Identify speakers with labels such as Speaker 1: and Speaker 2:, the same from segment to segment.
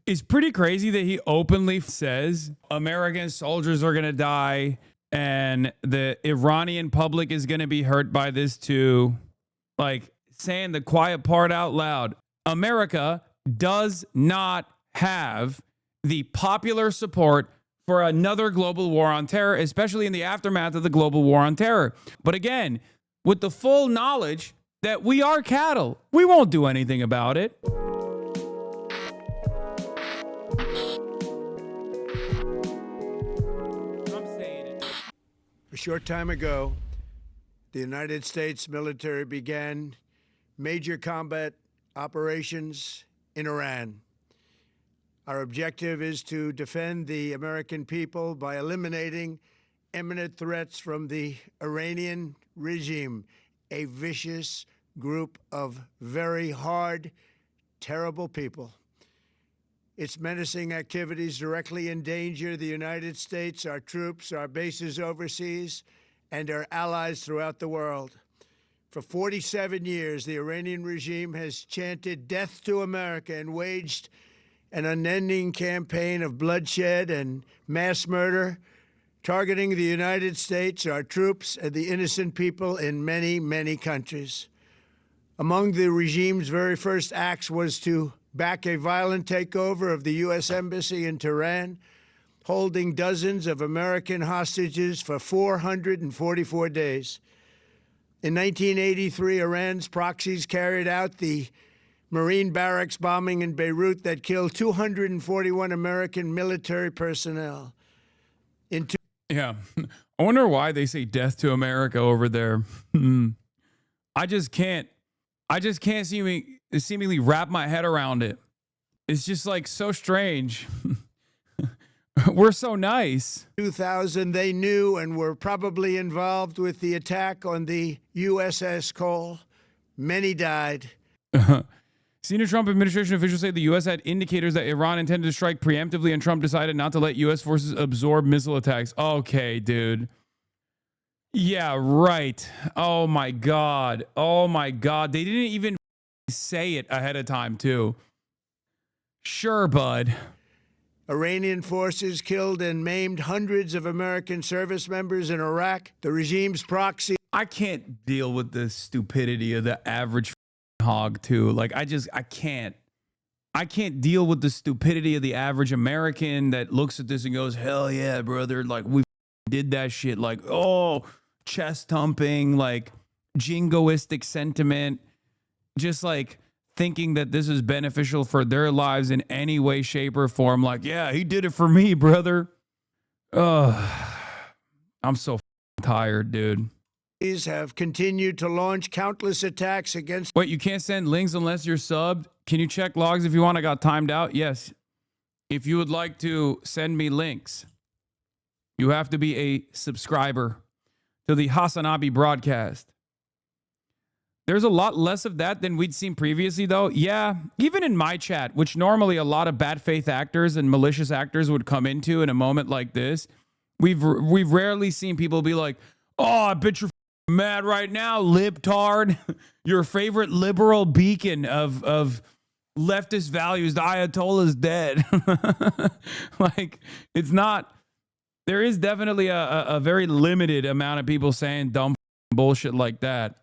Speaker 1: It's pretty crazy that he openly says American soldiers are going to die and the Iranian public is going to be hurt by this too. Like saying the quiet part out loud. America does not have the popular support for another global war on terror, especially in the aftermath of the global war on terror. But again, with the full knowledge that we are cattle, we won't do anything about it.
Speaker 2: A short time ago, the United States military began major combat operations in Iran. Our objective is to defend the American people by eliminating imminent threats from the Iranian regime, a vicious group of very hard, terrible people. Its menacing activities directly endanger the United States, our troops, our bases overseas, and our allies throughout the world. For 47 years, the Iranian regime has chanted death to America and waged an unending campaign of bloodshed and mass murder, targeting the United States, our troops, and the innocent people in many, many countries. Among the regime's very first acts was to back a violent takeover of the U.S. Embassy in Tehran, holding dozens of American hostages for 444 days. In 1983, Iran's proxies carried out the Marine barracks bombing in Beirut that killed 241 American military personnel.
Speaker 1: Yeah, I wonder why they say death to America over there. I just can't seemingly wrap my head around it. It's just like so strange. We're so nice.
Speaker 2: 2000, they knew and were probably involved with the attack on the USS Cole. Many died.
Speaker 1: Senior Trump administration officials say the U.S. had indicators that Iran intended to strike preemptively, and Trump decided not to let U.S. forces absorb missile attacks. Okay, dude. Yeah, right. Oh, my God. Oh, my God. They didn't even say it ahead of time, too. Sure, bud.
Speaker 2: Iranian forces killed and maimed hundreds of American service members in Iraq. The regime's proxy.
Speaker 1: I can't deal with the stupidity of the average hog, too. Like, I can't. I can't deal with the stupidity of the average American that looks at this and goes, hell yeah, brother. Like, we did that shit. Like, oh, chest thumping, like jingoistic sentiment. Just like thinking that this is beneficial for their lives in any way, shape, or form. Like, yeah, he did it for me, brother. I'm so tired, dude.
Speaker 2: Have continued to launch countless attacks against.
Speaker 1: Wait, you can't send links unless you're subbed? Can you check logs if you want? I got timed out. Yes. If you would like to send me links, you have to be a subscriber to the Hasanabi broadcast. There's a lot less of that than we'd seen previously, though. Yeah, even in my chat, which normally a lot of bad faith actors and malicious actors would come into in a moment like this, we've rarely seen people be like, oh, I bet you're mad right now, libtard. Your favorite liberal beacon of leftist values, the Ayatollah is dead. Like, it's not. There is definitely a very limited amount of people saying dumb bullshit like that.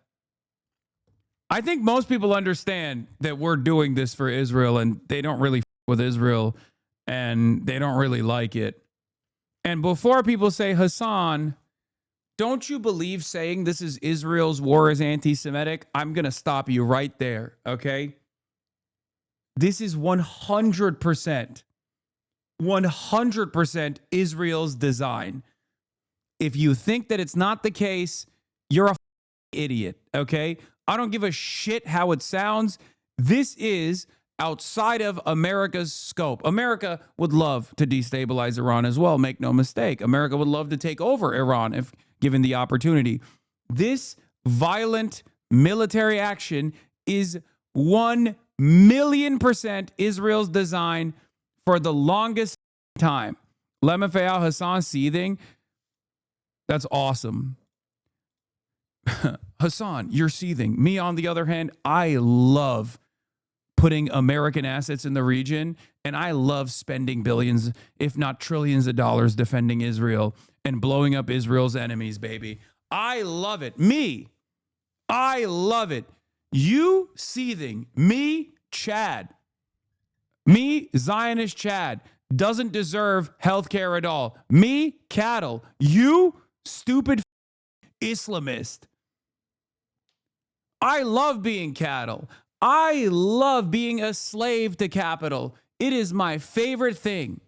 Speaker 1: I think most people understand that we're doing this for Israel and they don't really f with Israel and they don't really like it. And before people say, Hasan, don't you believe saying this is Israel's war is anti-Semitic? I'm going to stop you right there, okay? This is 100% Israel's design. If you think that it's not the case, you're a idiot, okay? I don't give a shit how it sounds. This is outside of America's scope. America would love to destabilize Iran as well, make no mistake. America would love to take over Iran if given the opportunity. This violent military action is 1,000,000% Israel's design for the longest time. Lemafayal Hasan seething. That's awesome. Hasan, you're seething. Me, on the other hand, I love putting American assets in the region And I love spending billions, if not trillions of dollars defending Israel and blowing up Israel's enemies, baby. I love it. I love it. You seething, Chad, Zionist Chad, doesn't deserve health care at all. Cattle, you stupid Islamist. I love being cattle. I love being a slave to capital. It is my favorite thing.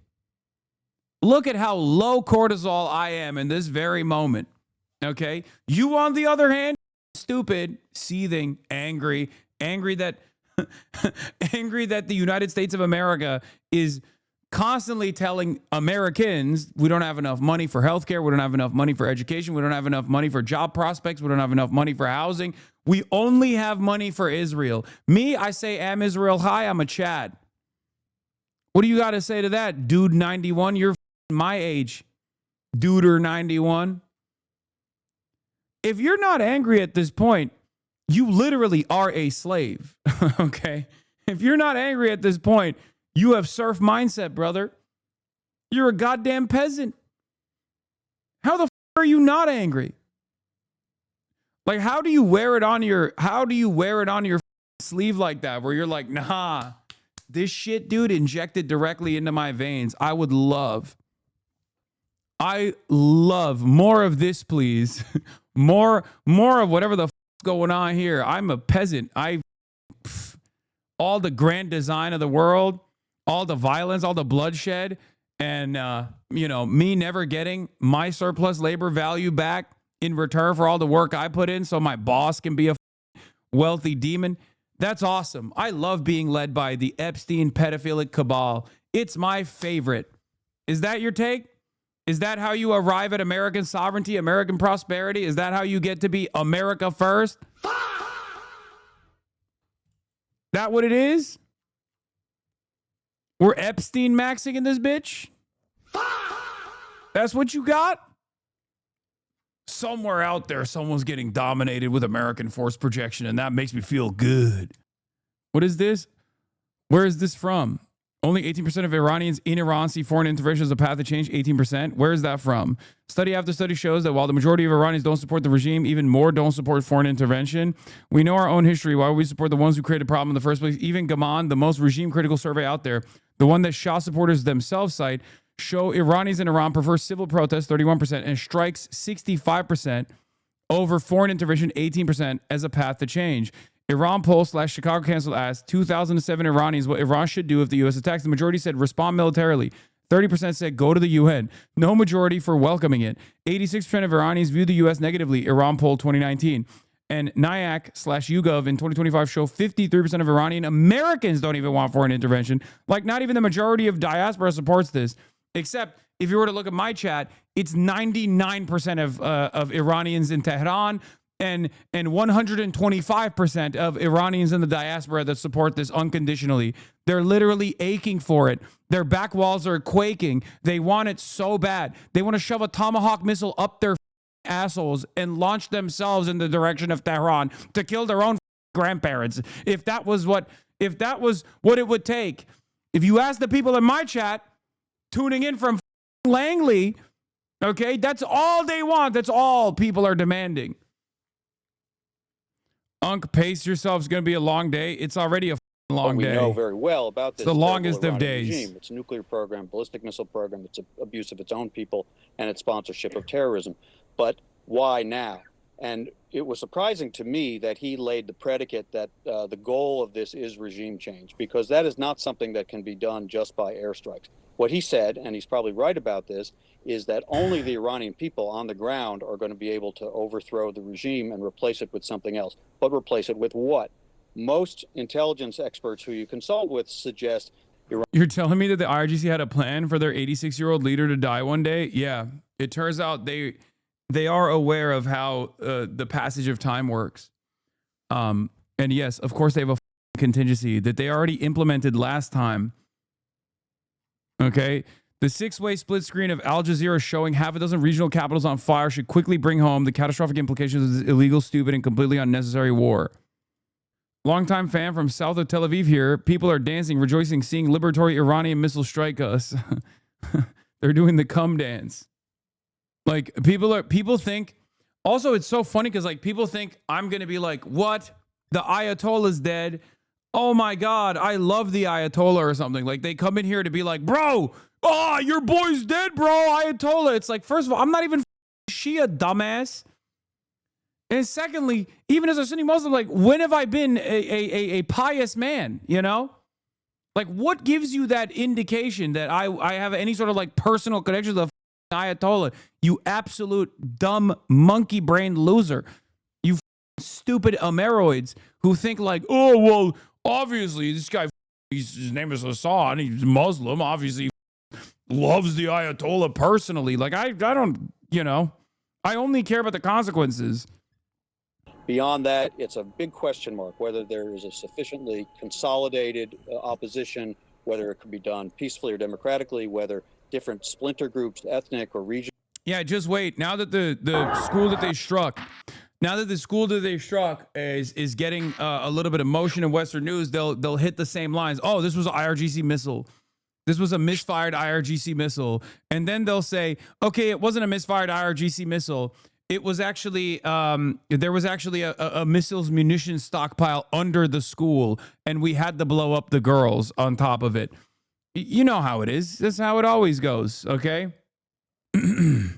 Speaker 1: Look at how low cortisol I am in this very moment. Okay? You, on the other hand, stupid, seething, angry that angry that the United States of America is constantly telling Americans we don't have enough money for healthcare, we don't have enough money for education, we don't have enough money for job prospects, we don't have enough money for housing. We only have money for Israel. I say am Israel high, I'm a Chad. What do you got to say to that, dude 91? You're my age, duder 91. If you're not angry at this point, you literally are a slave, okay? If you're not angry at this point, you have serf mindset, brother. You're a goddamn peasant. How the f are you not angry? Like, how do you wear it on your sleeve like that, where you're like, nah, this shit, dude, injected directly into my veins. I love more of this, please. more of whatever the f going on here. I'm a peasant. All the grand design of the world, all the violence, all the bloodshed, and me never getting my surplus labor value back in return for all the work I put in so my boss can be a wealthy demon. That's awesome. I love being led by the Epstein pedophilic cabal. It's my favorite. Is that your take? Is that how you arrive at American sovereignty, American prosperity? Is that how you get to be America first? That what it is? We're Epstein maxing in this bitch? That's what you got? Somewhere out there, someone's getting dominated with American force projection, and that makes me feel good. What is this? Where is this from? Only 18% of Iranians in Iran see foreign intervention as a path to change. 18%. Where is that from? Study after study shows that while the majority of Iranians don't support the regime, even more don't support foreign intervention. We know our own history. Why would we support the ones who created the problem in the first place? Even Gaman, the most regime-critical survey out there, the one that Shah supporters themselves cite, show Iranians in Iran prefer civil protests, 31%, and strikes, 65%, over foreign intervention, 18%, as a path to change. Iran poll / Chicago Council asked 2007 Iranians what Iran should do if the U.S. attacks. The majority said respond militarily. 30% said go to the UN. No majority for welcoming it. 86% of Iranians view the U.S. negatively. Iran poll 2019. And NIAC / YouGov in 2025 show 53% of Iranian Americans don't even want foreign intervention. Like, not even the majority of diaspora supports this. Except if you were to look at my chat, it's 99% of Iranians in Tehran and 125% of Iranians in the diaspora that support this unconditionally. They're literally aching for it. Their back walls are quaking. They want it so bad. They want to shove a Tomahawk missile up their assholes and launch themselves in the direction of Tehran to kill their own grandparents. If that was what it would take. If you ask the people in my chat tuning in from Langley, okay, that's all they want. That's all people are demanding. Unc, pace yourself. It's going to be a long day. It's already a long day.
Speaker 3: We know very well about this.
Speaker 1: It's the longest of days.
Speaker 3: Regime. Its nuclear program, ballistic missile program, its abuse of its own people, and its sponsorship of terrorism. But why now? And it was surprising to me that he laid the predicate that the goal of this is regime change, because that is not something that can be done just by airstrikes. What he said, and he's probably right about this, is that only the Iranian people on the ground are going to be able to overthrow the regime and replace it with something else. But replace it with what? Most intelligence experts who you consult with suggest
Speaker 1: You're telling me that the IRGC had a plan for their 86-year-old leader to die one day? Yeah. It turns out they are aware of how the passage of time works. And yes, of course, they have a contingency that they already implemented last time. Okay. The 6-way split screen of Al Jazeera showing half a dozen regional capitals on fire should quickly bring home the catastrophic implications of this illegal, stupid, and completely unnecessary war. Longtime fan from south of Tel Aviv here. People are dancing, rejoicing, seeing liberatory Iranian missile strike us. They're doing the cum dance. Like people think, also it's so funny because like people think I'm going to be like, what? The Ayatollah's dead. Oh my God, I love the Ayatollah or something. Like they come in here to be like, bro, oh, your boy's dead, bro, Ayatollah. It's like, first of all, I'm not even Shia, dumbass. And secondly, even as a Sunni Muslim, like, when have I been a pious man, you know? Like, what gives you that indication that I have any sort of, like, personal connection to the Ayatollah? You absolute dumb monkey-brained loser. You stupid Ameroids who think, like, oh, well, obviously, this guy, his name is Hasan, he's Muslim, obviously loves the Ayatollah personally. Like, I don't, you know, I only care about the consequences.
Speaker 3: Beyond that, it's a big question mark whether there is a sufficiently consolidated opposition, whether it could be done peacefully or democratically, whether different splinter groups, ethnic or regional.
Speaker 1: Yeah, just wait. Now that the school that they struck, is getting a little bit of motion in Western news, they'll hit the same lines. Oh, this was an IRGC missile. This was a misfired IRGC missile. And then they'll say, okay, it wasn't a misfired IRGC missile. It was actually, there was actually a missiles munitions stockpile under the school, and we had to blow up the girls on top of it. You know how it is. That's how it always goes, okay? The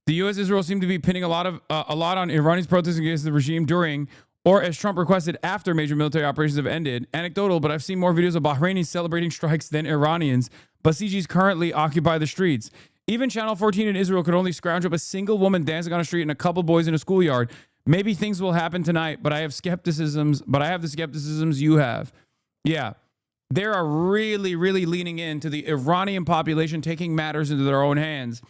Speaker 1: U.S. Israel seem to be pinning a lot on Iranians protesting against the regime during, or as Trump requested, after major military operations have ended. Anecdotal, but I've seen more videos of Bahrainis celebrating strikes than Iranians. Basijis currently occupy the streets. Even Channel 14 in Israel could only scrounge up a single woman dancing on a street and a couple boys in a schoolyard. Maybe things will happen tonight, but I have the skepticisms you have. Yeah. They are really, really leaning into the Iranian population taking matters into their own hands.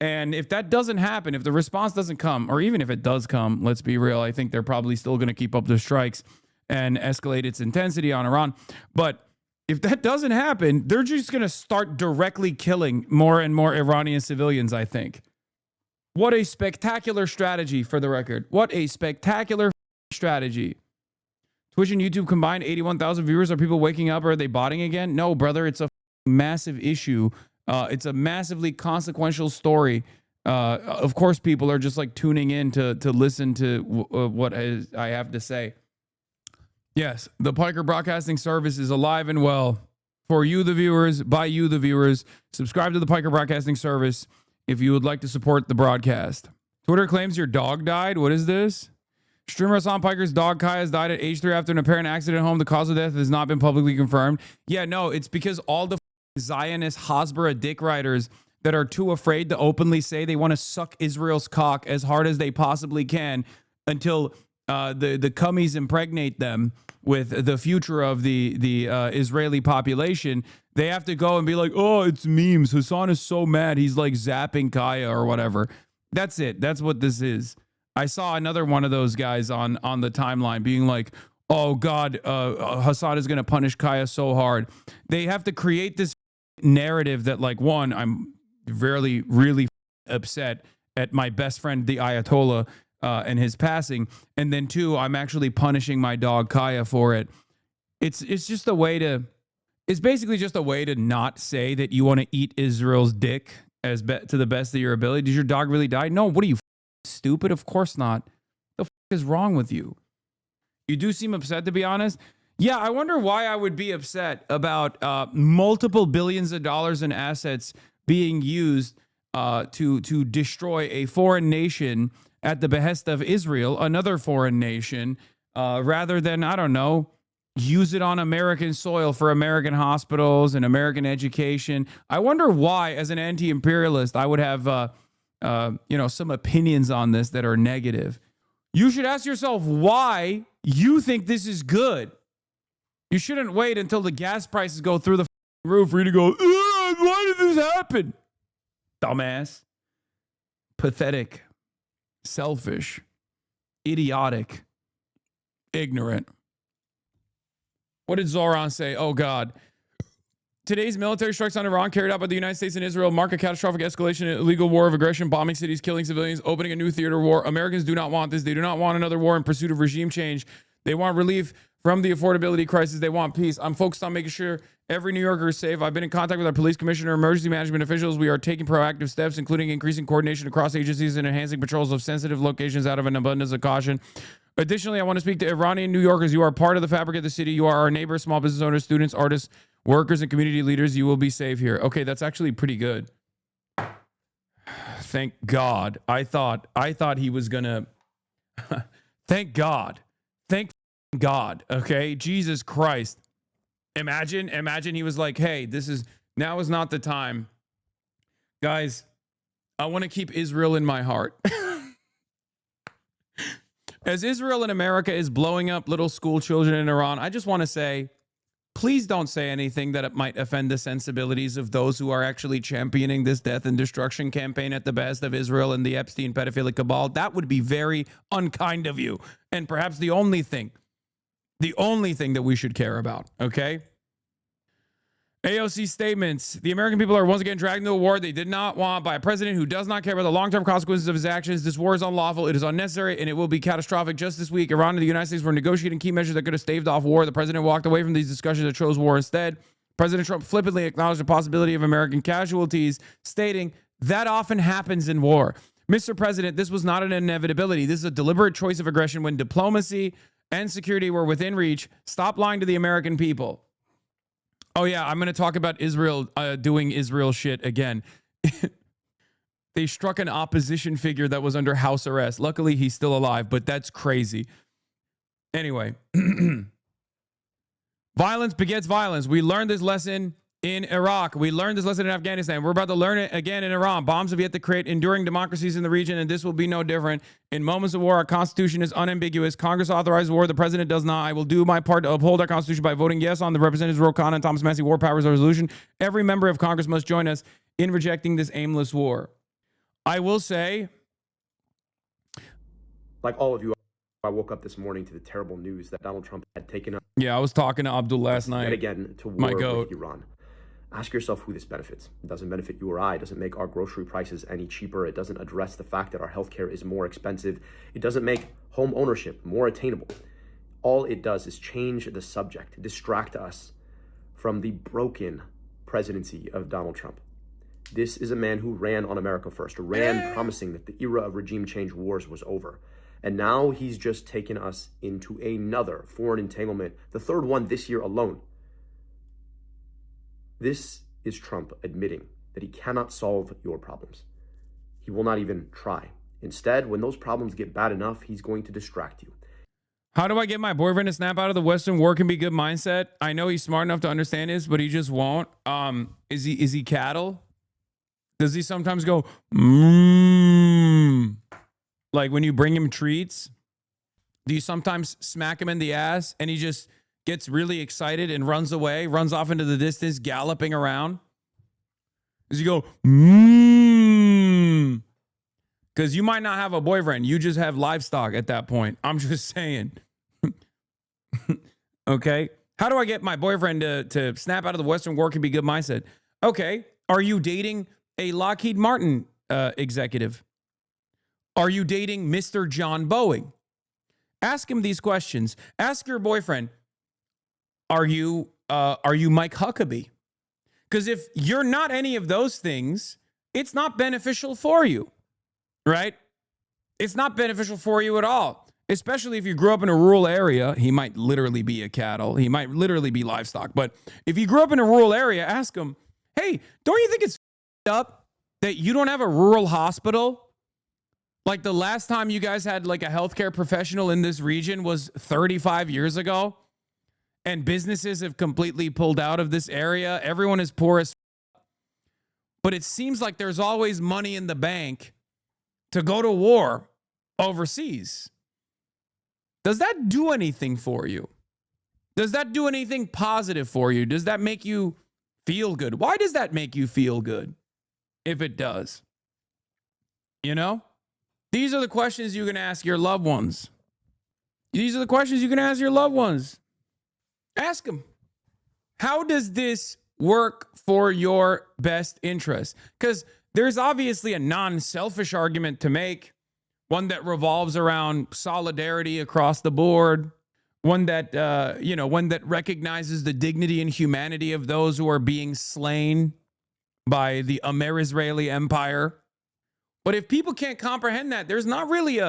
Speaker 1: And if that doesn't happen, if the response doesn't come, or even if it does come, let's be real, I think they're probably still going to keep up the strikes and escalate its intensity on Iran. But if that doesn't happen, they're just going to start directly killing more and more Iranian civilians, I think. What a spectacular strategy, for the record. What a spectacular strategy. Twitch and YouTube combined 81,000 viewers. Are people waking up or are they botting again? No, brother, it's a massive issue. It's a massively consequential story. Of course, people are just like tuning in to listen to what I have to say. Yes, the Piker Broadcasting Service is alive and well. For you, the viewers, by you, the viewers. Subscribe to the Piker Broadcasting Service if you would like to support the broadcast. Twitter claims your dog died. What is this? Streamer Hasan Piker's dog Kai has died at age 3 after an apparent accident at home. The cause of death has not been publicly confirmed. Yeah, no, it's because all the Zionist Hasbara dick riders that are too afraid to openly say they want to suck Israel's cock as hard as they possibly can until the cummies impregnate them with the future of the Israeli population. They have to go and be like, oh, it's memes. Hasan is so mad. He's like zapping Kaya or whatever. That's it. That's what this is. I saw another one of those guys on the timeline being like, oh, God, Hasan is going to punish Kaya so hard. They have to create this narrative that, like, one, I'm really upset at my best friend, the Ayatollah, and his passing. And then two, I'm actually punishing my dog Kaya for it. It's just a way to, it's basically just a way to not say that you want to eat Israel's dick to the best of your ability. Did your dog really die? No. What are you, stupid? Of course not. The is wrong with you? You do seem upset, to be honest. Yeah, I wonder why I would be upset about multiple billions of dollars in assets being used to destroy a foreign nation at the behest of Israel, another foreign nation, rather than, I don't know, use it on American soil for American hospitals and American education. I wonder why, as an anti-imperialist, I would have some opinions on this that are negative. You should ask yourself why you think this is good. You shouldn't wait until the gas prices go through the roof for you to go, why did this happen? Dumbass. Pathetic. Selfish. Idiotic. Ignorant. What did Zoran say? Oh, God. Today's military strikes on Iran carried out by the United States and Israel mark a catastrophic escalation in illegal war of aggression, bombing cities, killing civilians, opening a new theater war. Americans do not want this. They do not want another war in pursuit of regime change. They want relief from the affordability crisis. They want peace. I'm focused on making sure every New Yorker is safe. I've been in contact with our police commissioner, emergency management officials. We are taking proactive steps, including increasing coordination across agencies and enhancing patrols of sensitive locations out of an abundance of caution. Additionally, I want to speak to Iranian New Yorkers. You are part of the fabric of the city. You are our neighbors, small business owners, students, artists, workers, and community leaders. You will be safe here. Okay, that's actually pretty good. Thank God. I thought he was gonna. Thank God. Thank God. Okay, Jesus Christ. Imagine he was like, hey, now is not the time. Guys, I want to keep Israel in my heart. As Israel and America is blowing up little school children in Iran, I just want to say, please don't say anything that it might offend the sensibilities of those who are actually championing this death and destruction campaign at the best of Israel and the Epstein pedophilic cabal. That would be very unkind of you. And perhaps the only thing that we should care about, okay? AOC statements, the American people are once again dragged into a war they did not want by a president who does not care about the long-term consequences of his actions. This war is unlawful, it is unnecessary, and it will be catastrophic. Just this week, Iran and the United States were negotiating key measures that could have staved off war. The president walked away from these discussions and chose war instead. President Trump flippantly acknowledged the possibility of American casualties, stating, that often happens in war. Mr. President, this was not an inevitability. This is a deliberate choice of aggression when diplomacy and security were within reach. Stop lying to the American people. Oh, yeah, I'm going to talk about Israel doing Israel shit again. They struck an opposition figure that was under house arrest. Luckily, he's still alive, but that's crazy. Anyway, violence begets violence. We learned this lesson in Iraq. We learned this lesson in Afghanistan. We're about to learn it again in Iran. Bombs have yet to create enduring democracies in the region, and this will be no different. In moments of war, our Constitution is unambiguous. Congress authorizes war. The president does not. I will do my part to uphold our Constitution by voting yes on the Representatives Ro Khanna and Thomas Massie War Powers Resolution. Every member of Congress must join us in rejecting this aimless war. I will say,
Speaker 4: like all of you, I woke up this morning to the terrible news that Donald Trump had taken up.
Speaker 1: Yeah, I was talking to Abdul last night.
Speaker 4: Yet again to war with Iran. Ask yourself who this benefits. It doesn't benefit you or I. It doesn't make our grocery prices any cheaper. It doesn't address the fact that our healthcare is more expensive. It doesn't make home ownership more attainable. All it does is change the subject, distract us from the broken presidency of Donald Trump. This is a man who ran on America first, ran promising that the era of regime change wars was over. And now he's just taken us into another foreign entanglement, the third one this year alone. This is Trump admitting that he cannot solve your problems. He will not even try. Instead, when those problems get bad enough, he's going to distract you.
Speaker 1: How do I get my boyfriend to snap out of the Western war can be good mindset? I know he's smart enough to understand this, but he just won't. Is he cattle? Does he sometimes go, like when you bring him treats? Do you sometimes smack him in the ass and he just gets really excited and runs away, runs off into the distance, galloping around? Does he go, Because you might not have a boyfriend. You just have livestock at that point. I'm just saying. Okay. How do I get my boyfriend to snap out of the Western war can be good mindset? Okay. Are you dating a Lockheed Martin executive? Are you dating Mr. John Boeing? Ask him these questions. Ask your boyfriend, are you Mike Huckabee? Because if you're not any of those things, it's not beneficial for you, right? It's not beneficial for you at all, especially if you grew up in a rural area. He might literally be a cattle. He might literally be livestock. But if you grew up in a rural area, ask him, hey, don't you think it's up that you don't have a rural hospital? Like the last time you guys had like a healthcare professional in this region was 35 years ago. And businesses have completely pulled out of this area. Everyone is poor as but it seems like there's always money in the bank to go to war overseas. Does that do anything for you? Does that do anything positive for you? Does that make you feel good? Why does that make you feel good? If it does, you know, these are the questions you can ask your loved ones. These are the questions you can ask your loved ones. Ask them, how does this work for your best interest? Because there's obviously a non-selfish argument to make, one that revolves around solidarity across the board, one that, one that recognizes the dignity and humanity of those who are being slain by the Amer-Israeli empire. But if people can't comprehend that, there's not really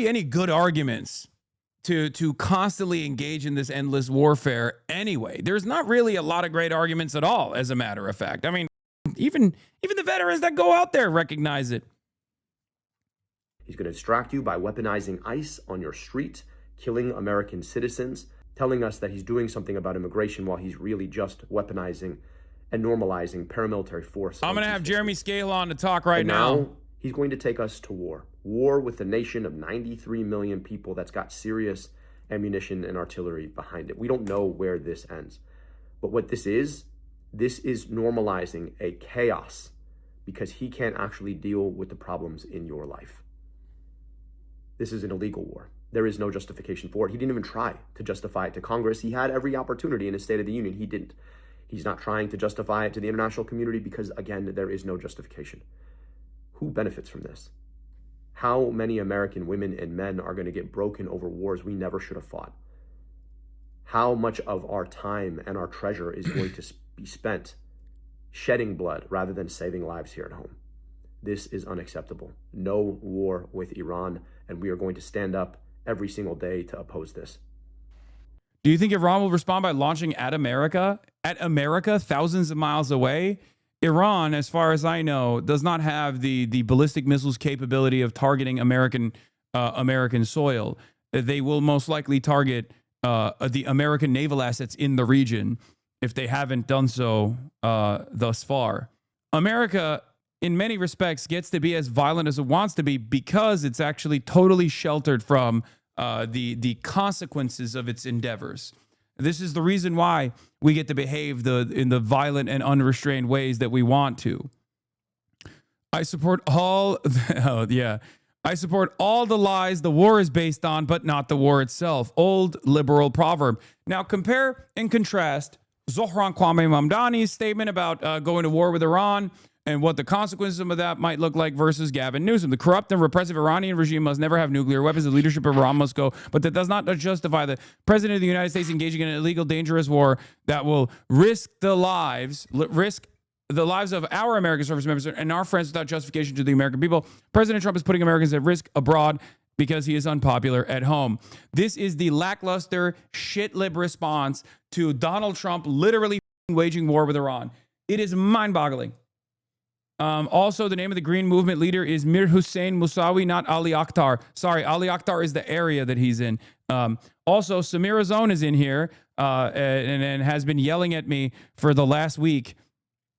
Speaker 1: any good arguments to constantly engage in this endless warfare anyway. There's not really a lot of great arguments at all, as a matter of fact. I mean, even the veterans that go out there recognize it.
Speaker 4: He's going to distract you by weaponizing ICE on your street, killing American citizens, telling us that he's doing something about immigration while he's really just weaponizing and normalizing paramilitary force.
Speaker 1: I'm going to have Jeremy Scale on to talk right
Speaker 4: now. He's going to take us to war with a nation of 93 million people that's got serious ammunition and artillery behind it. We don't know where this ends. But what this is normalizing a chaos because he can't actually deal with the problems in your life. This is an illegal war. There is no justification for it. He didn't even try to justify it to Congress. He had every opportunity in his State of the Union. He didn't. He's not trying to justify it to the international community because, again, there is no justification. Who benefits from this? How many American women and men are going to get broken over wars we never should have fought? How much of our time and our treasure is going to be spent shedding blood rather than saving lives here at home? This is unacceptable. No war with Iran, and we are going to stand up every single day to oppose this.
Speaker 1: Do you think Iran will respond by launching at America, thousands of miles away? Iran, as far as I know, does not have the ballistic missiles capability of targeting American soil. They will most likely target the American naval assets in the region if they haven't done so thus far. America, in many respects, gets to be as violent as it wants to be because it's actually totally sheltered from the consequences of its endeavors. This is the reason why we get to behave in the violent and unrestrained ways that we want to. I support all I support all the lies the war is based on, but not the war itself. Old liberal proverb. Now compare and contrast Zohran Kwame Mamdani's statement about going to war with Iran and what the consequences of that might look like versus Gavin Newsom. The corrupt and repressive Iranian regime must never have nuclear weapons. The leadership of Iran must go. But that does not justify the president of the United States engaging in an illegal, dangerous war that will risk the lives of our American service members and our friends without justification to the American people. President Trump is putting Americans at risk abroad because he is unpopular at home. This is the lackluster, shit-lib response to Donald Trump literally waging war with Iran. It is mind-boggling. Also, the name of the Green Movement leader is Mir Hussein Musawi, not Ali Akhtar. Sorry, Ali Akhtar is the area that he's in. Also, Samira Zone is in here and has been yelling at me for the last week.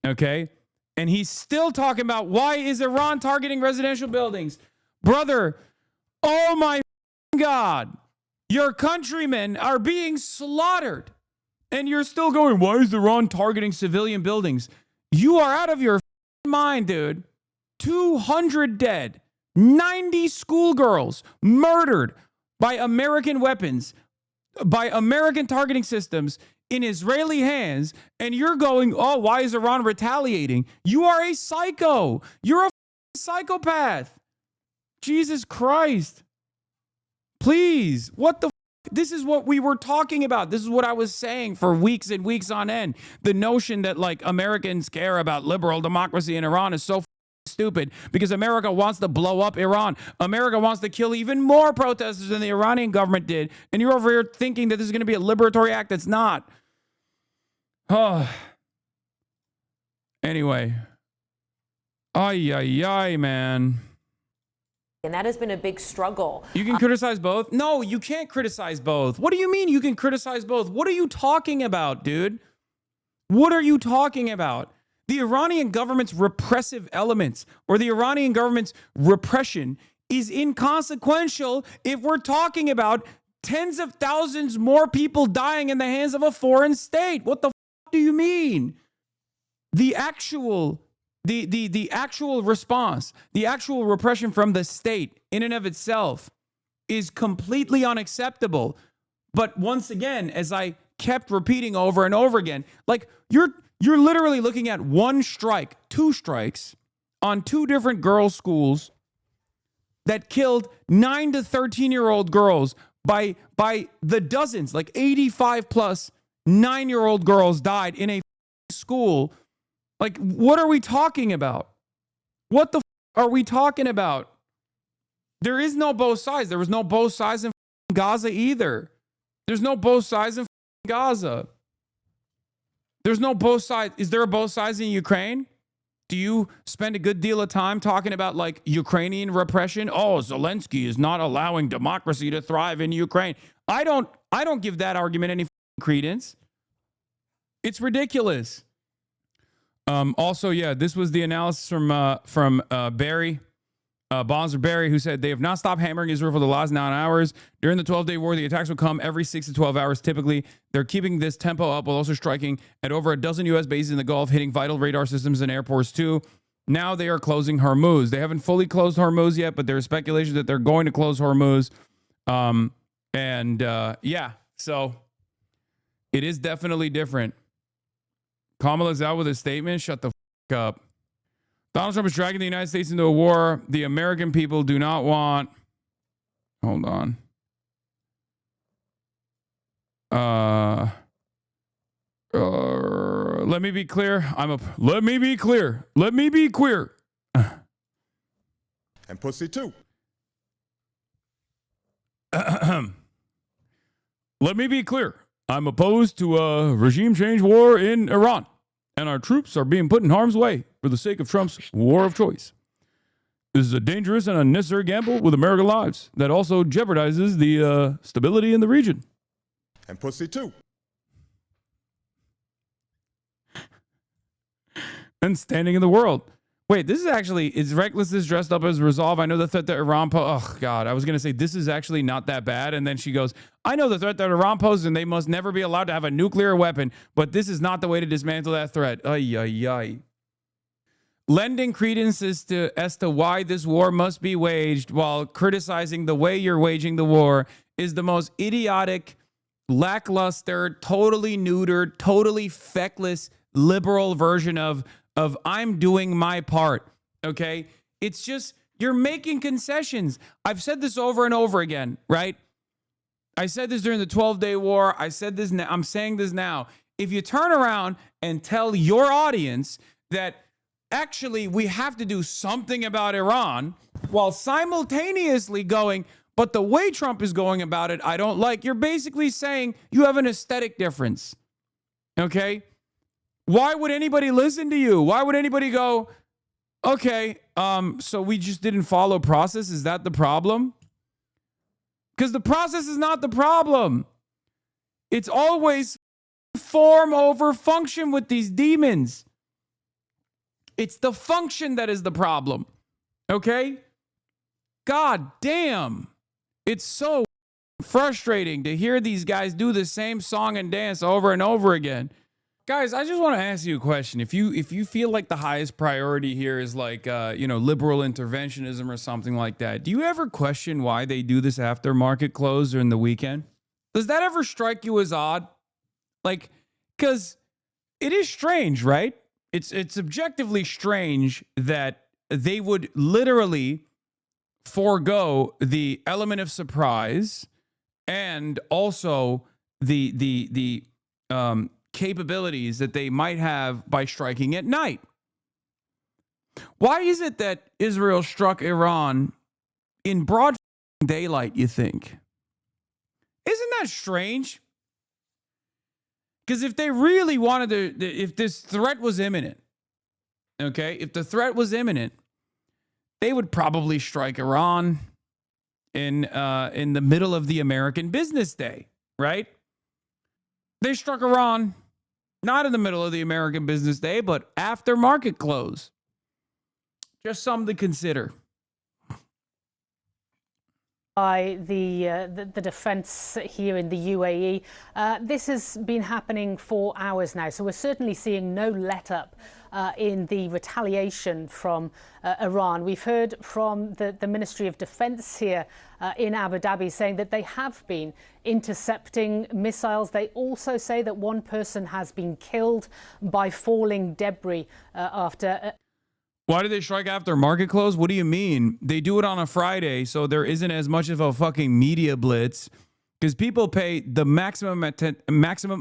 Speaker 1: Okay? And he's still talking about why is Iran targeting residential buildings? Brother, oh my God. Your countrymen are being slaughtered. And you're still going, why is Iran targeting civilian buildings? You are out of your mind, dude. 200 dead, 90 schoolgirls murdered by American weapons, by American targeting systems in Israeli hands, and you're going, oh, why is Iran retaliating? You are a psycho. You're a psychopath. Jesus Christ. Please, what the this is what we were talking about. This is what I was saying for weeks and weeks on end. The notion that like Americans care about liberal democracy in Iran is so stupid because America wants to blow up Iran. America wants to kill even more protesters than the Iranian government did. And you're over here thinking that this is going to be a liberatory act. It's not. Oh. Anyway. Ay, man.
Speaker 5: And that has been a big struggle.
Speaker 1: You can criticize both? No, you can't criticize both. What do you mean you can criticize both? What are you talking about, dude? What are you talking about? The Iranian government's repressive elements or the Iranian government's repression is inconsequential if we're talking about tens of thousands more people dying in the hands of a foreign state. What the do you mean? The actual response, the actual repression from the state in and of itself is completely unacceptable. But once again, as I kept repeating over and over again, like you're literally looking at two strikes on two different girls' schools that killed 9 to 13-year-old girls, by the dozens, like 85 plus 9-year-old girls died in a school. Like, what are we talking about? What the are we talking about? There is no both sides. There was no both sides in Gaza either. There's no both sides in Gaza. There's no both sides. Is there a both sides in Ukraine? Do you spend a good deal of time talking about like Ukrainian repression? Oh, Zelensky is not allowing democracy to thrive in Ukraine. I don't give that argument any credence. It's ridiculous. Also, yeah, this was the analysis from Barry, Bonzer Barry, who said they have not stopped hammering Israel for the last 9 hours. During the 12-day war, the attacks will come every 6 to 12 hours typically. They're keeping this tempo up while also striking at over a dozen U.S. bases in the Gulf, hitting vital radar systems and airports too. Now they are closing Hormuz. They haven't fully closed Hormuz yet, but there's speculation that they're going to close Hormuz. Yeah, so it is definitely different. Kamala's out with a statement. Shut the fuck up. Donald Trump is dragging the United States into a war the American people do not want. Hold on. Let me be clear. Let me be clear. Let me be queer.
Speaker 6: And pussy too.
Speaker 1: Let me be clear. I'm opposed to a regime change war in Iran, and our troops are being put in harm's way for the sake of Trump's war of choice. This is a dangerous and unnecessary gamble with American lives that also jeopardizes the stability in the region.
Speaker 6: And pussy too.
Speaker 1: And standing in the world. Wait, this is actually, is recklessness dressed up as resolve? I know the threat that Iran poses. Oh, God, I was going to say, this is actually not that bad. And then she goes, I know the threat that Iran poses, and they must never be allowed to have a nuclear weapon, but this is not the way to dismantle that threat. Ay, ay, ay. Lending credence as to why this war must be waged while criticizing the way you're waging the war is the most idiotic, lackluster, totally neutered, totally feckless, liberal version of I'm doing my part, okay? It's just, you're making concessions. I've said this over and over again, right? I said this during the 12-day war. I said this now. I'm saying this now. If you turn around and tell your audience that actually we have to do something about Iran while simultaneously going, but the way Trump is going about it, I don't like, you're basically saying you have an aesthetic difference, okay? Why would anybody listen to you? Why would anybody go, okay, so we just didn't follow process? Is that the problem? Because the process is not the problem. It's always form over function with these demons. It's the function that is the problem. Okay? God damn. It's so frustrating to hear these guys do the same song and dance over and over again. Guys, I just want to ask you a question. If you feel like the highest priority here is like, liberal interventionism or something like that, do you ever question why they do this after market close or in the weekend? Does that ever strike you as odd? Like, because it is strange, right? It's objectively strange that they would literally forego the element of surprise and also the capabilities that they might have by striking at night. Why is it that Israel struck Iran in broad daylight, you think? Isn't that strange? Because if they really wanted to, if this threat was imminent, okay, if the threat was imminent, they would probably strike Iran in the middle of the American business day, right? They struck Iran not in the middle of the American business day, but after market close. Just something to consider.
Speaker 7: By the defense here in the UAE. This has been happening for hours now, so we're certainly seeing no let-up in the retaliation from Iran. We've heard from the Ministry of Defense here in Abu Dhabi saying that they have been intercepting missiles. They also say that one person has been killed by falling debris after...
Speaker 1: Why do they strike after market close? What do you mean? They do it on a Friday, so there isn't as much of a fucking media blitz. because people pay the maximum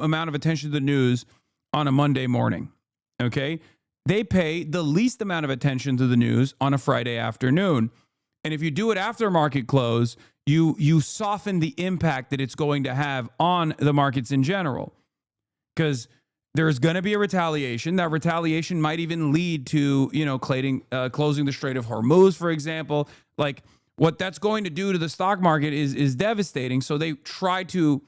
Speaker 1: amount of attention to the news on a Monday morning. Okay, they pay the least amount of attention to the news on a Friday afternoon. And if you do it after market close, you soften the impact that it's going to have on the markets in general. Because there's going to be a retaliation. That retaliation might even lead to, closing the Strait of Hormuz, for example. Like, what that's going to do to the stock market is devastating. So they try to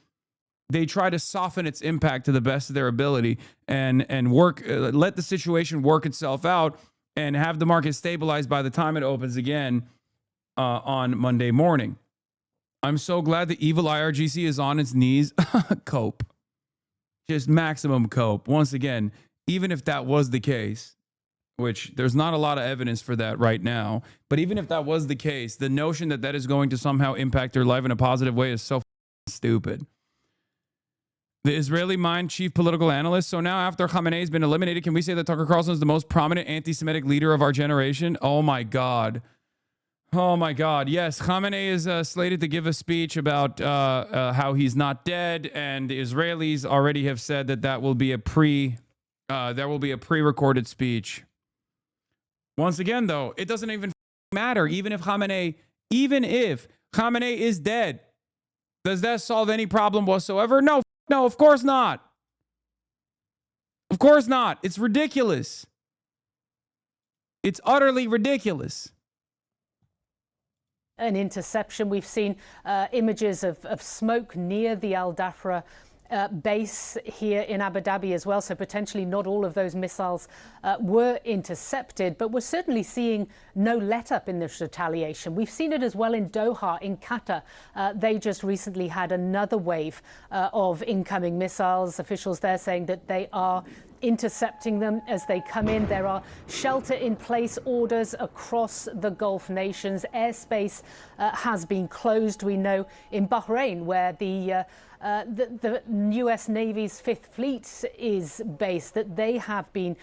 Speaker 1: soften its impact to the best of their ability and work, let the situation work itself out and have the market stabilized by the time it opens again on Monday morning. I'm so glad the evil IRGC is on its knees. Cope. Just maximum cope. Once again, even if that was the case, which there's not a lot of evidence for that right now, but even if that was the case, the notion that that is going to somehow impact their life in a positive way is so stupid. The Israeli Mind chief political analyst. So now after Khamenei has been eliminated, can we say that Tucker Carlson is the most prominent anti-Semitic leader of our generation? Oh my God. Oh my God. Yes, Khamenei is slated to give a speech about how he's not dead, and the Israelis already have said that will be a pre-recorded speech. Once again, though, it doesn't even matter. Even if Khamenei is dead, does that solve any problem whatsoever? No, of course not. Of course not. It's ridiculous. It's utterly ridiculous.
Speaker 7: An interception. We've seen images of smoke near the Al Dhafra base here in Abu Dhabi as well. So potentially not all of those missiles were intercepted, but we're certainly seeing no let up in this retaliation. We've seen it as well in Doha, in Qatar. They just recently had another wave of incoming missiles. Officials there saying that they are intercepting them as they come in. There are shelter-in-place orders across the Gulf nations. Airspace has been closed. We know in Bahrain, where the U.S. Navy's Fifth Fleet is based, that they have been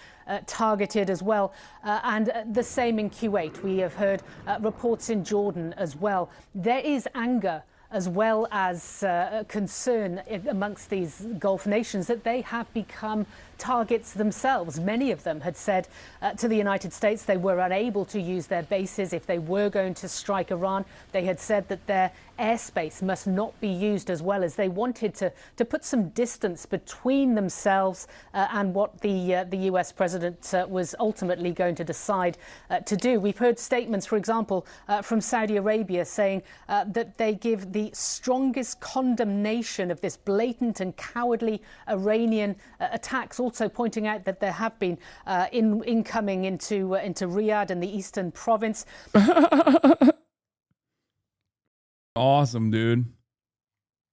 Speaker 7: targeted as well. And the same in Kuwait. We have heard reports in Jordan as well. There is anger as well as concern amongst these Gulf nations that they have become targets themselves. Many of them had said to the United States they were unable to use their bases if they were going to strike Iran. They had said that their airspace must not be used, as well as they wanted to put some distance between themselves and what the US president was ultimately going to decide to do. We've heard statements, for example, from Saudi Arabia saying that they give the strongest condemnation of this blatant and cowardly Iranian attacks, also pointing out that there have been incoming into Riyadh and the eastern province.
Speaker 1: Awesome, dude.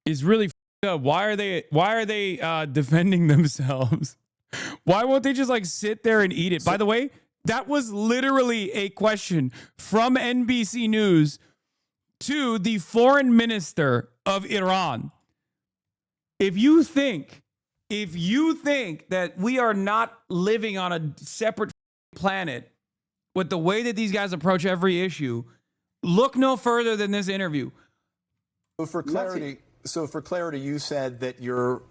Speaker 1: It's really up. Why are they defending themselves? Why won't they just like sit there and eat it? By the way, that was literally a question from NBC News to the foreign minister of Iran. If you think that we are not living on a separate planet with the way that these guys approach every issue, look no further than this interview.
Speaker 8: So for clarity, you said that your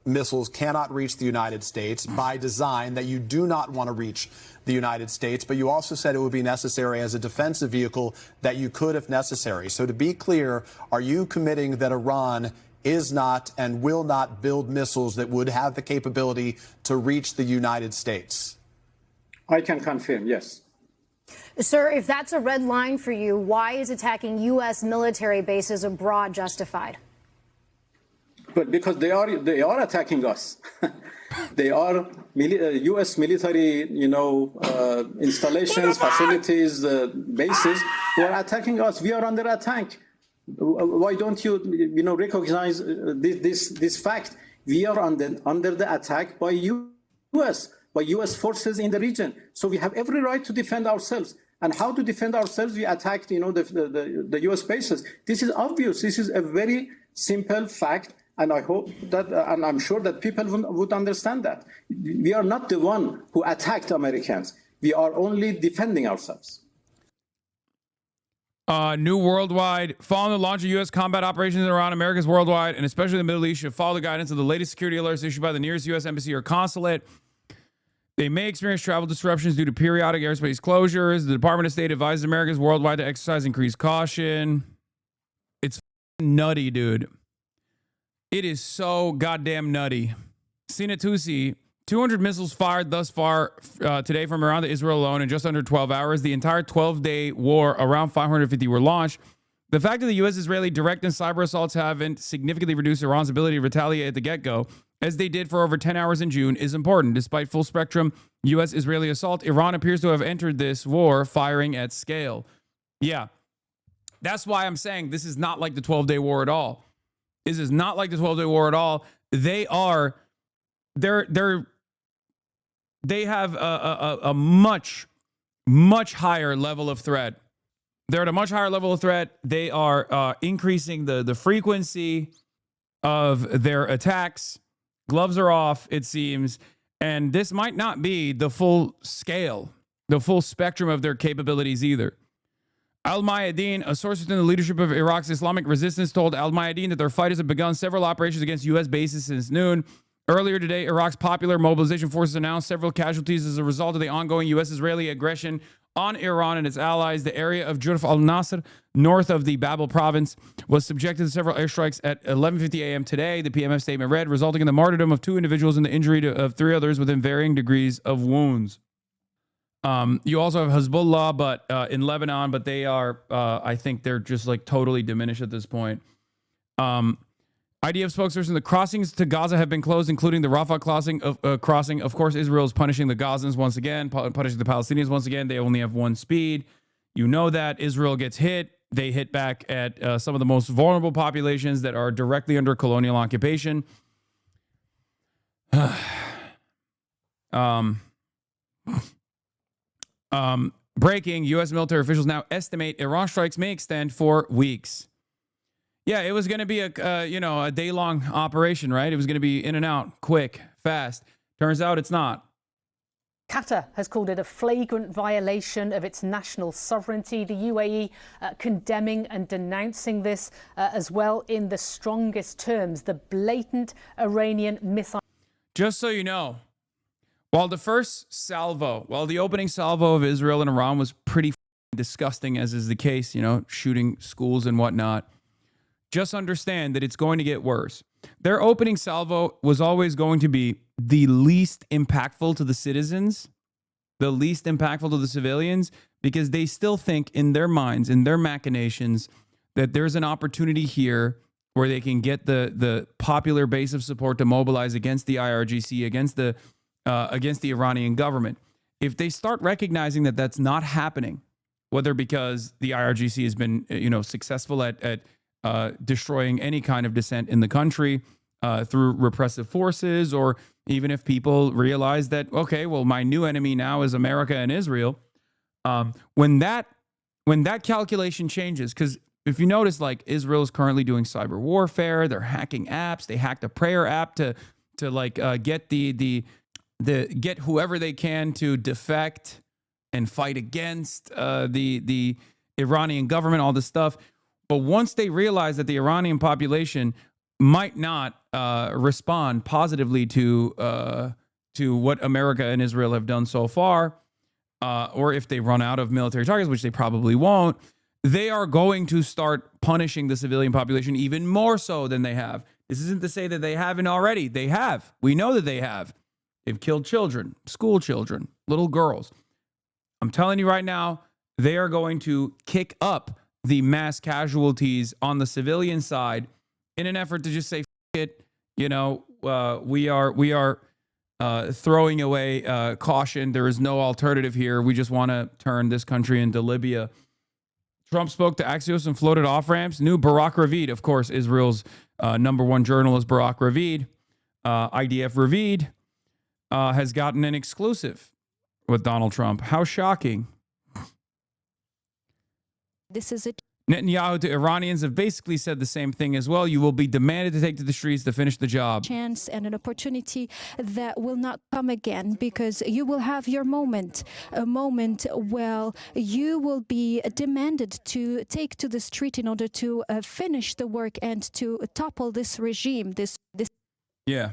Speaker 8: missiles cannot reach the United States by design, that you do not want to reach the United States, but you also said it would be necessary as a defensive vehicle, that you could if necessary. So to be clear, are you committing that Iran is not and will not build missiles that would have the capability to reach the United States?
Speaker 9: I can confirm, yes.
Speaker 10: Sir, if that's a red line for you, why is attacking U.S. military bases abroad justified?
Speaker 9: But because they are attacking us. They are U.S. military, installations, facilities, bases. They are attacking us. We are under attack. Why don't you, recognize this fact? We are under the attack by U.S. forces in the region. So we have every right to defend ourselves. And how to defend ourselves? We attacked, the U.S. bases. This is obvious. This is a very simple fact. And I hope that, and I'm sure that people would understand that. We are not the one who attacked Americans. We are only defending ourselves.
Speaker 1: New worldwide, following the launch of U.S. combat operations in Iran, America's worldwide, and especially the Middle East, should follow the guidance of the latest security alerts issued by the nearest U.S. embassy or consulate. They may experience travel disruptions due to periodic airspace closures. The Department of State advises Americans worldwide to exercise increased caution. It's nutty, dude. It is so goddamn nutty. Sina Tusi, 200 missiles fired thus far today from Iran to Israel alone in just under 12 hours. The entire 12-day war, around 550 were launched. The fact that the U.S.-Israeli direct and cyber assaults haven't significantly reduced Iran's ability to retaliate at the get-go, as they did for over 10 hours in June, is important. Despite full-spectrum U.S.-Israeli assault, Iran appears to have entered this war firing at scale. Yeah, that's why I'm saying this is not like the 12-day war at all. This is not like the 12-day war at all. They have a much higher level of threat. They're at a much higher level of threat. They are increasing the frequency of their attacks. Gloves are off, it seems. And this might not be the full scale, the full spectrum of their capabilities either. Al-Mayadeen, a source within the leadership of Iraq's Islamic resistance, told Al-Mayadeen that their fighters have begun several operations against U.S. bases since noon. Earlier today, Iraq's Popular Mobilization Forces announced several casualties as a result of the ongoing U.S.-Israeli aggression on Iran and its allies. The area of Jurf al-Nasr, north of the Babel province, was subjected to several airstrikes at 11:50 a.m. today. The PMF statement read, resulting in the martyrdom of 2 individuals and the injury of 3 others within varying degrees of wounds. You also have Hezbollah, but in Lebanon, but they are, I think they're just like totally diminished at this point. IDF spokesperson, the crossings to Gaza have been closed, including the Rafah crossing. Of course, Israel is punishing the Gazans once again, punishing the Palestinians once again. They only have one speed. You know that. Israel gets hit. They hit back at some of the most vulnerable populations that are directly under colonial occupation. Breaking, U.S. military officials now estimate Iran strikes may extend for weeks. Yeah, it was going to be a day-long operation, right? It was going to be in and out, quick, fast. Turns out it's not.
Speaker 7: Qatar has called it a flagrant violation of its national sovereignty. The UAE condemning and denouncing this as well in the strongest terms, the blatant Iranian missile.
Speaker 1: Just so you know, while the opening salvo of Israel and Iran was pretty disgusting, as is the case, shooting schools and whatnot, just understand that it's going to get worse. Their opening salvo was always going to be the least impactful to the citizens, the least impactful to the civilians, because they still think in their minds, in their machinations, that there's an opportunity here where they can get the popular base of support to mobilize against the IRGC, against the Iranian government. If they start recognizing that that's not happening, whether because the IRGC has been successful at destroying any kind of dissent in the country through repressive forces, or even if people realize that, okay, well, my new enemy now is America and Israel. When that calculation changes, because if you notice, like, Israel is currently doing cyber warfare, they're hacking apps. They hacked a prayer app to get get whoever they can to defect and fight against the Iranian government, all this stuff. But once they realize that the Iranian population might not respond positively to what America and Israel have done so far, or if they run out of military targets, which they probably won't, they are going to start punishing the civilian population even more so than they have. This isn't to say that they haven't already. They have. We know that they have. They've killed children, school children, little girls. I'm telling you right now, they are going to kick up the mass casualties on the civilian side in an effort to just say, F it, we are throwing away caution. There is no alternative here. We just want to turn this country into Libya. Trump spoke to Axios and floated off-ramps. New Barak Ravid, of course, Israel's #1 journalist, Barak Ravid, IDF Ravid, has gotten an exclusive with Donald Trump. How shocking.
Speaker 11: This is it.
Speaker 1: Netanyahu to Iranians have basically said the same thing as well. You will be demanded to take to the streets to finish the job.
Speaker 11: Chance and an opportunity that will not come again, because you will have your moment, a moment where you will be demanded to take to the street in order to finish the work and to topple this regime.
Speaker 1: Yeah.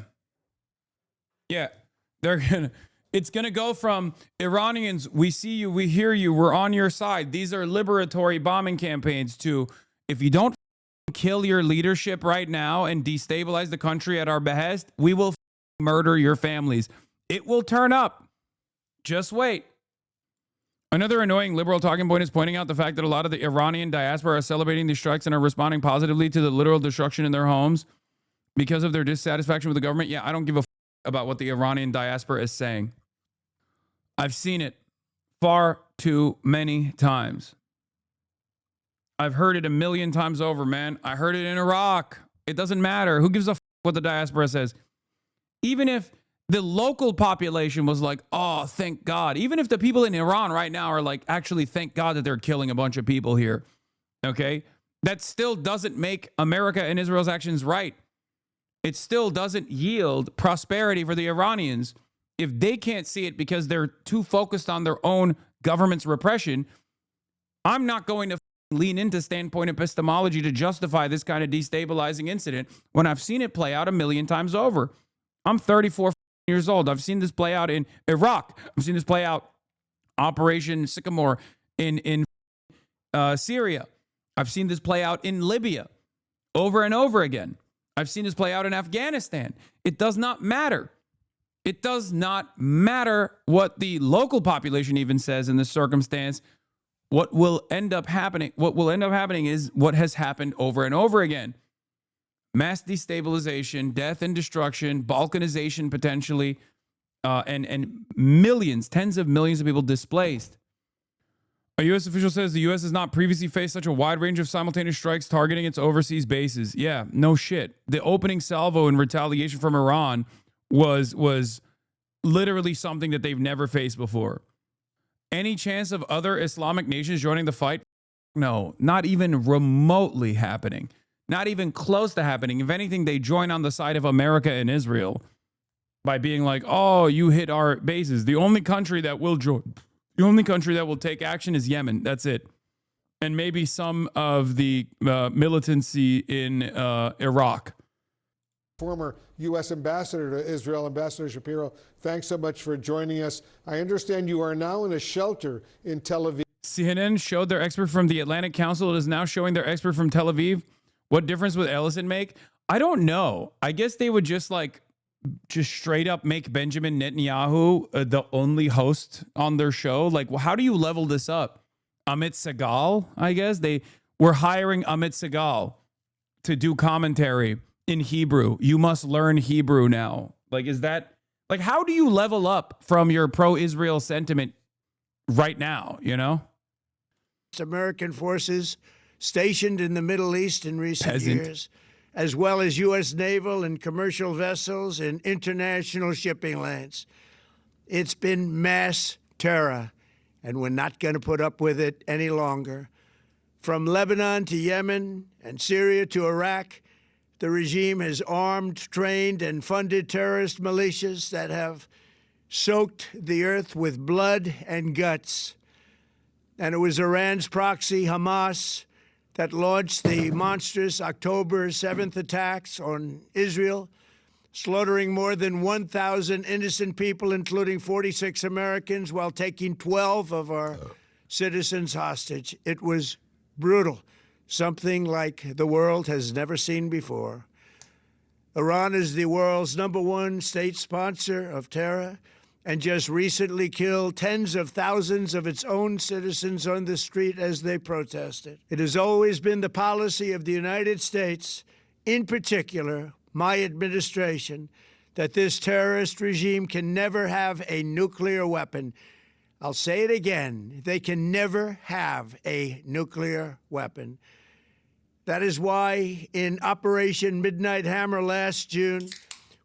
Speaker 1: It's going to go from Iranians, we see you, we hear you, we're on your side. These are liberatory bombing campaigns, to, if you don't kill your leadership right now and destabilize the country at our behest, we will murder your families. It will turn up. Just wait. Another annoying liberal talking point is pointing out the fact that a lot of the Iranian diaspora are celebrating these strikes and are responding positively to the literal destruction in their homes because of their dissatisfaction with the government. Yeah, I don't give a about what the Iranian diaspora is saying. I've seen it far too many times. I've heard it a million times over, man. I heard it in Iraq. It doesn't matter. Who gives a what the diaspora says? Even if the local population was like, oh, thank God. Even if the people in Iran right now are like, actually, thank God that they're killing a bunch of people here. Okay? That still doesn't make America and Israel's actions right. It still doesn't yield prosperity for the Iranians. If they can't see it because they're too focused on their own government's repression, I'm not going to lean into standpoint epistemology to justify this kind of destabilizing incident when I've seen it play out a million times over. I'm 34 years old. I've seen this play out in Iraq. I've seen this play out Operation Sycamore in Syria. I've seen this play out in Libya over and over again. I've seen this play out in Afghanistan. It does not matter. It does not matter what the local population even says in this circumstance. What will end up happening is what has happened over and over again. Mass destabilization, death and destruction, balkanization potentially, and millions, tens of millions of people displaced. A U.S. official says the U.S. has not previously faced such a wide range of simultaneous strikes targeting its overseas bases. Yeah, no shit. The opening salvo in retaliation from Iran was literally something that they've never faced before. Any chance of other Islamic nations joining the fight? No, not even remotely happening. Not even close to happening. If anything, they join on the side of America and Israel by being like, oh, you hit our bases. The only country that will join, the only country that will take action is Yemen. That's it. And maybe some of the militancy in Iraq.
Speaker 12: Former U.S. Ambassador to Israel, Ambassador Shapiro, thanks so much for joining us. I understand you are now in a shelter in Tel Aviv.
Speaker 1: CNN showed their expert from the Atlantic Council. It is now showing their expert from Tel Aviv. What difference would Ellison make? I don't know. I guess they would just straight up make Benjamin Netanyahu the only host on their show. Like, well, how do you level this up? Amit Segal, I guess. They were hiring Amit Segal to do commentary in Hebrew. You must learn Hebrew now. Like, is that, like, how do you level up from your pro-Israel sentiment right now, you know?
Speaker 2: American forces stationed in the Middle East in recent years, as well as U.S. naval and commercial vessels in international shipping lanes. It's been mass terror, and we're not going to put up with it any longer. From Lebanon to Yemen and Syria to Iraq, the regime has armed, trained, and funded terrorist militias that have soaked the earth with blood and guts. And it was Iran's proxy, Hamas, that launched the monstrous October 7th attacks on Israel, slaughtering more than 1,000 innocent people, including 46 Americans, while taking 12 of our citizens hostage. It was brutal, something like the world has never seen before. Iran is the world's #1 state sponsor of terror and just recently killed tens of thousands of its own citizens on the street as they protested. It has always been the policy of the United States, in particular, my administration, that this terrorist regime can never have a nuclear weapon. I'll say it again, they can never have a nuclear weapon. That is why in Operation Midnight Hammer last June,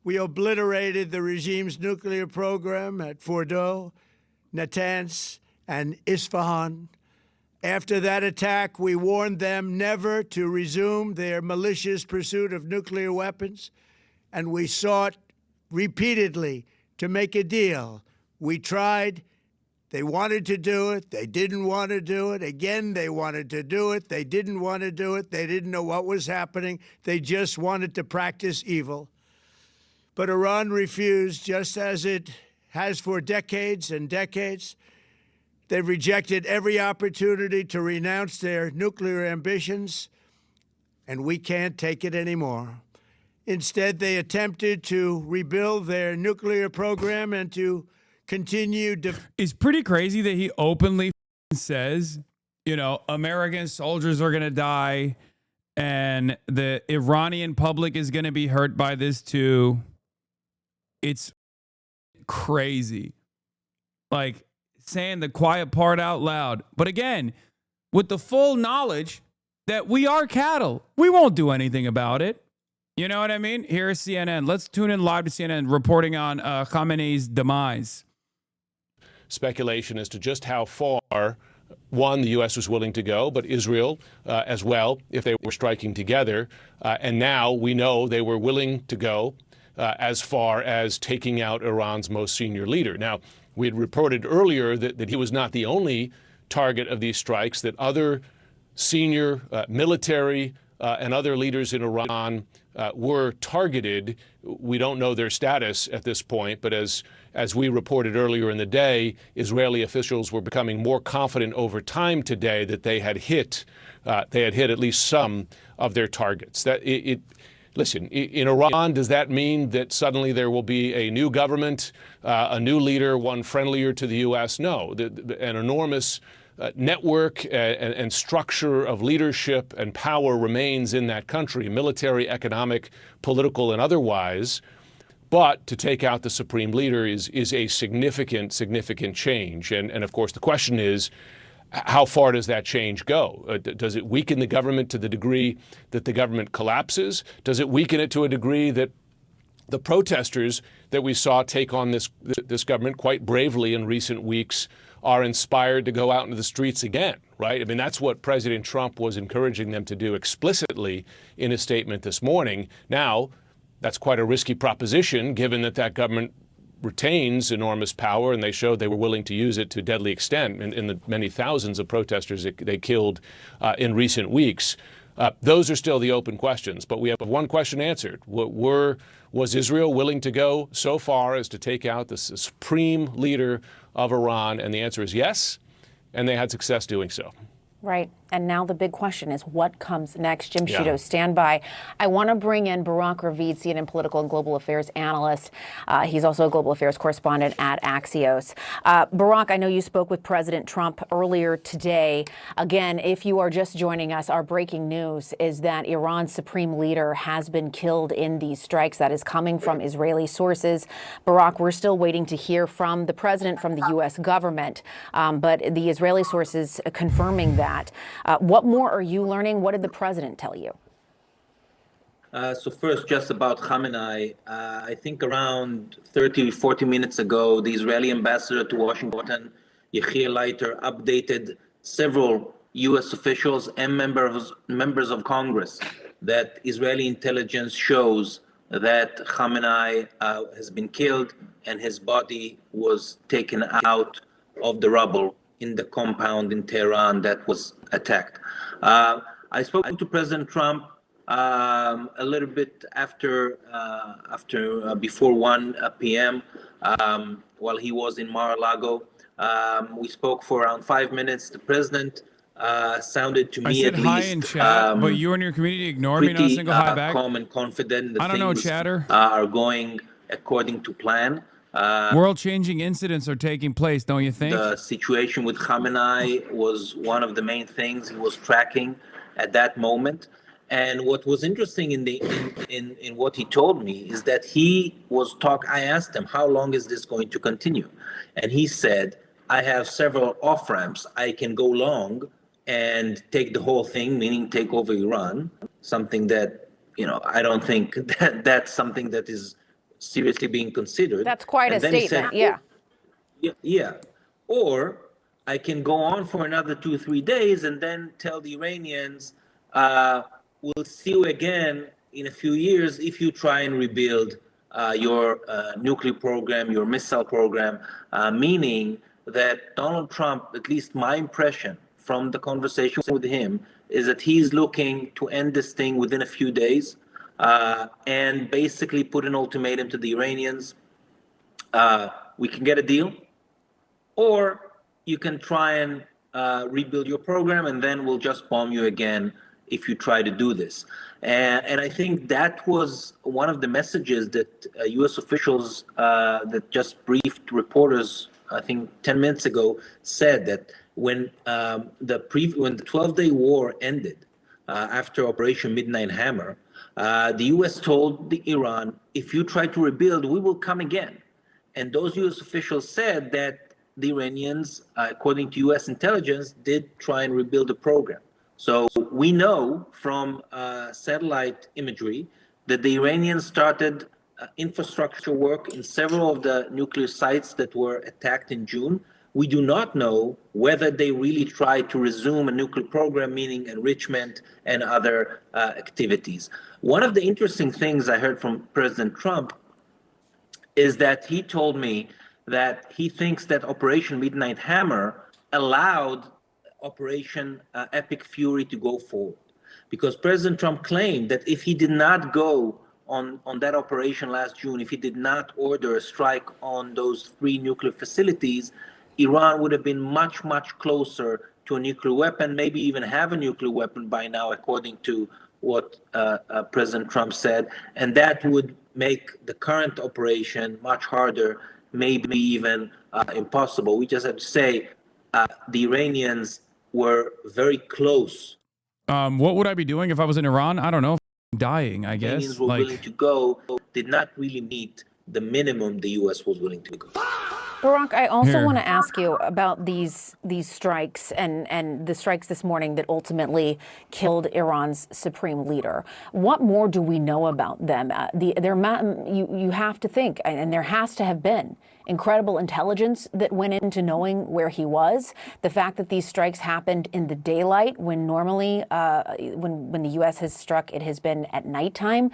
Speaker 2: we obliterated the regime's nuclear program at Fordow, Natanz, and Isfahan. After that attack, we warned them never to resume their malicious pursuit of nuclear weapons, and we sought repeatedly to make a deal. We tried. They wanted to do it. They didn't want to do it. Again, they wanted to do it. They didn't want to do it. They didn't know what was happening. They just wanted to practice evil. But Iran refused, just as it has for decades and decades. They've rejected every opportunity to renounce their nuclear ambitions, and we can't take it anymore. Instead, they attempted to rebuild their nuclear program and to continue.
Speaker 1: It's pretty crazy that he openly says, you know, American soldiers are going to die and the Iranian public is going to be hurt by this too. It's crazy. Like saying the quiet part out loud. But again, with the full knowledge that we are cattle, we won't do anything about it. You know what I mean? Here's CNN. Let's tune in live to CNN reporting on Khamenei's demise.
Speaker 13: Speculation as to just how far, one, the U.S. was willing to go, but Israel as well, if they were striking together. And now we know they were willing to go as far as taking out Iran's most senior leader. Now, we had reported earlier that he was not the only target of these strikes, that other senior military and other leaders in Iran were targeted. We don't know their status at this point, but as we reported earlier in the day, Israeli officials were becoming more confident over time today that they had hit at least some of their targets. Listen, in Iran, does that mean that suddenly there will be a new government, a new leader, one friendlier to the U.S.? No, an enormous network and structure of leadership and power remains in that country, military, economic, political, and otherwise. But to take out the supreme leader is a significant change. And of course, the question is, how far does that change go? Does it weaken the government to the degree that the government collapses? Does it weaken it to a degree that the protesters that we saw take on this government quite bravely in recent weeks are inspired to go out into the streets again, right? I mean, that's what President Trump was encouraging them to do explicitly in his statement this morning. Now, that's quite a risky proposition, given that government retains enormous power, and they showed they were willing to use it to deadly extent in the many thousands of protesters they killed in recent weeks. Those are still the open questions, but we have one question answered. Was Israel willing to go so far as to take out the supreme leader of Iran? And the answer is yes, and they had success doing so.
Speaker 5: Right. And now the big question is what comes next? Jim Sciutto, stand by. I want to bring in Barak Ravid, CNN political and global affairs analyst. He's also a global affairs correspondent at Axios. Barak, I know you spoke with President Trump earlier today. Again, if you are just joining us, our breaking news is that Iran's supreme leader has been killed in these strikes. That is coming from Israeli sources. Barak, we're still waiting to hear from the president, from the U.S. government, but the Israeli sources confirming that. What more are you learning? What did the president tell you?
Speaker 14: So first, just about Khamenei, I think around 30, 40 minutes ago, the Israeli ambassador to Washington, Yechiel Leiter, updated several U.S. officials and members of Congress that Israeli intelligence shows that Khamenei has been killed and his body was taken out of the rubble in the compound in Tehran that was attacked. I spoke to President Trump a little bit before 1 p.m. While he was in Mar-a-Lago. We spoke for around 5 minutes. The president sounded to me,
Speaker 1: I said
Speaker 14: at
Speaker 1: hi
Speaker 14: least,
Speaker 1: in chat, but you and your community ignored me. Not a single hi back.
Speaker 14: Calm and confident that
Speaker 1: I don't know,
Speaker 14: things
Speaker 1: chatter.
Speaker 14: Are going according to plan.
Speaker 1: World-changing incidents are taking place, don't you think?
Speaker 14: The situation with Khamenei was one of the main things he was tracking at that moment. And what was interesting in what he told me is that I asked him, how long is this going to continue? And he said, I have several off-ramps. I can go long and take the whole thing, meaning take over Iran, something that, I don't think that's something that is seriously being considered.
Speaker 5: That's quite a statement, yeah.
Speaker 14: Yeah. Or I can go on for another 2-3 days and then tell the Iranians, we'll see you again in a few years if you try and rebuild your nuclear program, your missile program, meaning that Donald Trump, at least my impression from the conversation with him, is that he's looking to end this thing within a few days and basically put an ultimatum to the Iranians. We can get a deal, or you can try and rebuild your program, and then we'll just bomb you again if you try to do this. And I think that was one of the messages that U.S. officials that just briefed reporters, I think 10 minutes ago, said that when the 12-day war ended after Operation Midnight Hammer, the U.S. told Iran, if you try to rebuild, we will come again. And those U.S. officials said that the Iranians, according to U.S. intelligence, did try and rebuild the program. So we know from satellite imagery that the Iranians started infrastructure work in several of the nuclear sites that were attacked in June. We do not know whether they really tried to resume a nuclear program, meaning enrichment and other activities. One of the interesting things I heard from President Trump is that he told me that he thinks that Operation Midnight Hammer allowed Operation Epic Fury to go forward. Because President Trump claimed that if he did not go on that operation last June, if he did not order a strike on those 3 nuclear facilities, Iran would have been much, much closer to a nuclear weapon, maybe even have a nuclear weapon by now, according to what President Trump said. And that would make the current operation much harder, maybe even impossible. We just have to say the Iranians were very close.
Speaker 1: What would I be doing if I was in Iran? I don't know. Dying, I guess.
Speaker 14: Iranians were willing to go, did not really meet the minimum the U.S. was willing to go.
Speaker 5: Barak, I also want to ask you about these strikes and the strikes this morning that ultimately killed Iran's supreme leader. What more do we know about them? You have to think, and there has to have been incredible intelligence that went into knowing where he was. The fact that these strikes happened in the daylight when normally, when the U.S. has struck, it has been at nighttime.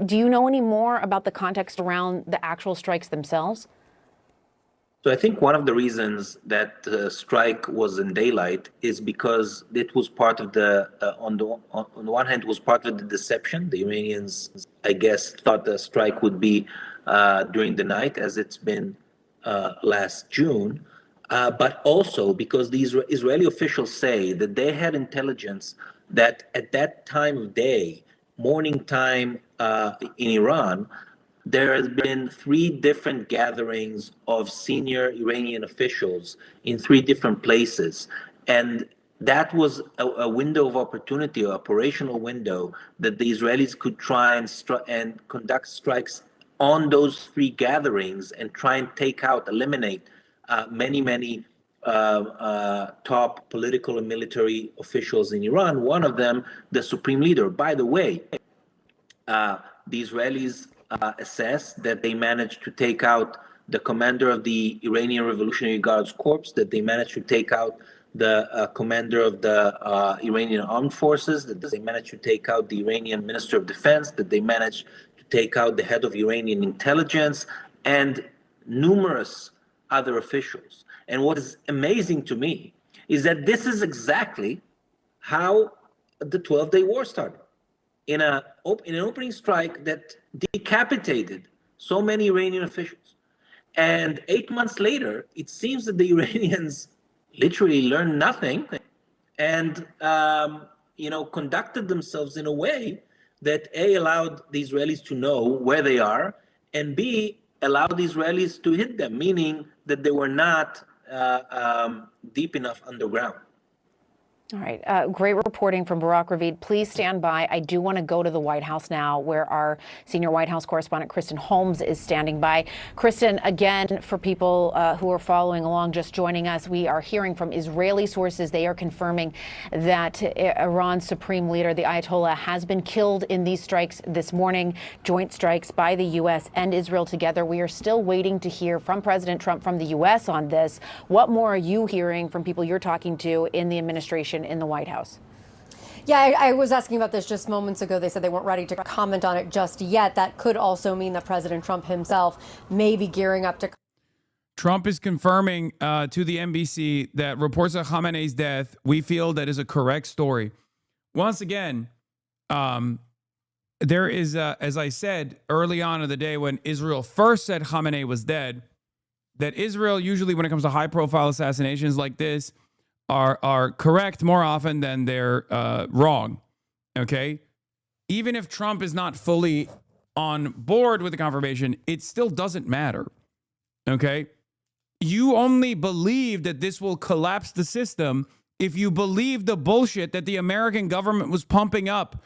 Speaker 5: Do you know any more about the context around the actual strikes themselves?
Speaker 14: So I think one of the reasons that the strike was in daylight is because it was part of the, on the one hand, it was part of the deception. The Iranians, I guess, thought the strike would be during the night, as it's been last June. But also because the Israeli officials say that they had intelligence that at that time of day, morning time in Iran, there has been 3 different gatherings of senior Iranian officials in 3 different places. And that was a window of opportunity, an operational window, that the Israelis could try and conduct strikes on those 3 gatherings and try and take out, eliminate many top political and military officials in Iran. One of them, the supreme leader. By the way, the Israelis assess that they managed to take out the commander of the Iranian Revolutionary Guards Corps, that they managed to take out the commander of the Iranian Armed Forces, that they managed to take out the Iranian Minister of Defense, that they managed to take out the head of Iranian intelligence, and numerous other officials. And what is amazing to me is that this is exactly how the 12-day war started. In an opening strike that decapitated so many Iranian officials. And 8 months later, it seems that the Iranians literally learned nothing and conducted themselves in a way that A, allowed the Israelis to know where they are, and B, allowed the Israelis to hit them, meaning that they were not deep enough underground.
Speaker 5: All right. Great reporting from Barak Ravid. Please stand by. I do want to go to the White House now, where our senior White House correspondent, Kristen Holmes, is standing by. Kristen, again, for people who are following along, just joining us, we are hearing from Israeli sources. They are confirming that Iran's supreme leader, the Ayatollah, has been killed in these strikes this morning, joint strikes by the U.S. and Israel together. We are still waiting to hear from President Trump from the U.S. on this. What more are you hearing from people you're talking to in the administration in the White House?
Speaker 15: Yeah, I was asking about this just moments ago. They said they weren't ready to comment on it just yet. That could also mean that President Trump himself may be gearing up to.
Speaker 1: Trump is confirming to the NBC that reports of Khamenei's death, we feel that is a correct story. Once again, there is, as I said early on in the day when Israel first said Khamenei was dead, that Israel usually, when it comes to high-profile assassinations like this, are correct more often than they're wrong, okay? Even if Trump is not fully on board with the confirmation, it still doesn't matter, okay? You only believe that this will collapse the system if you believe the bullshit that the American government was pumping up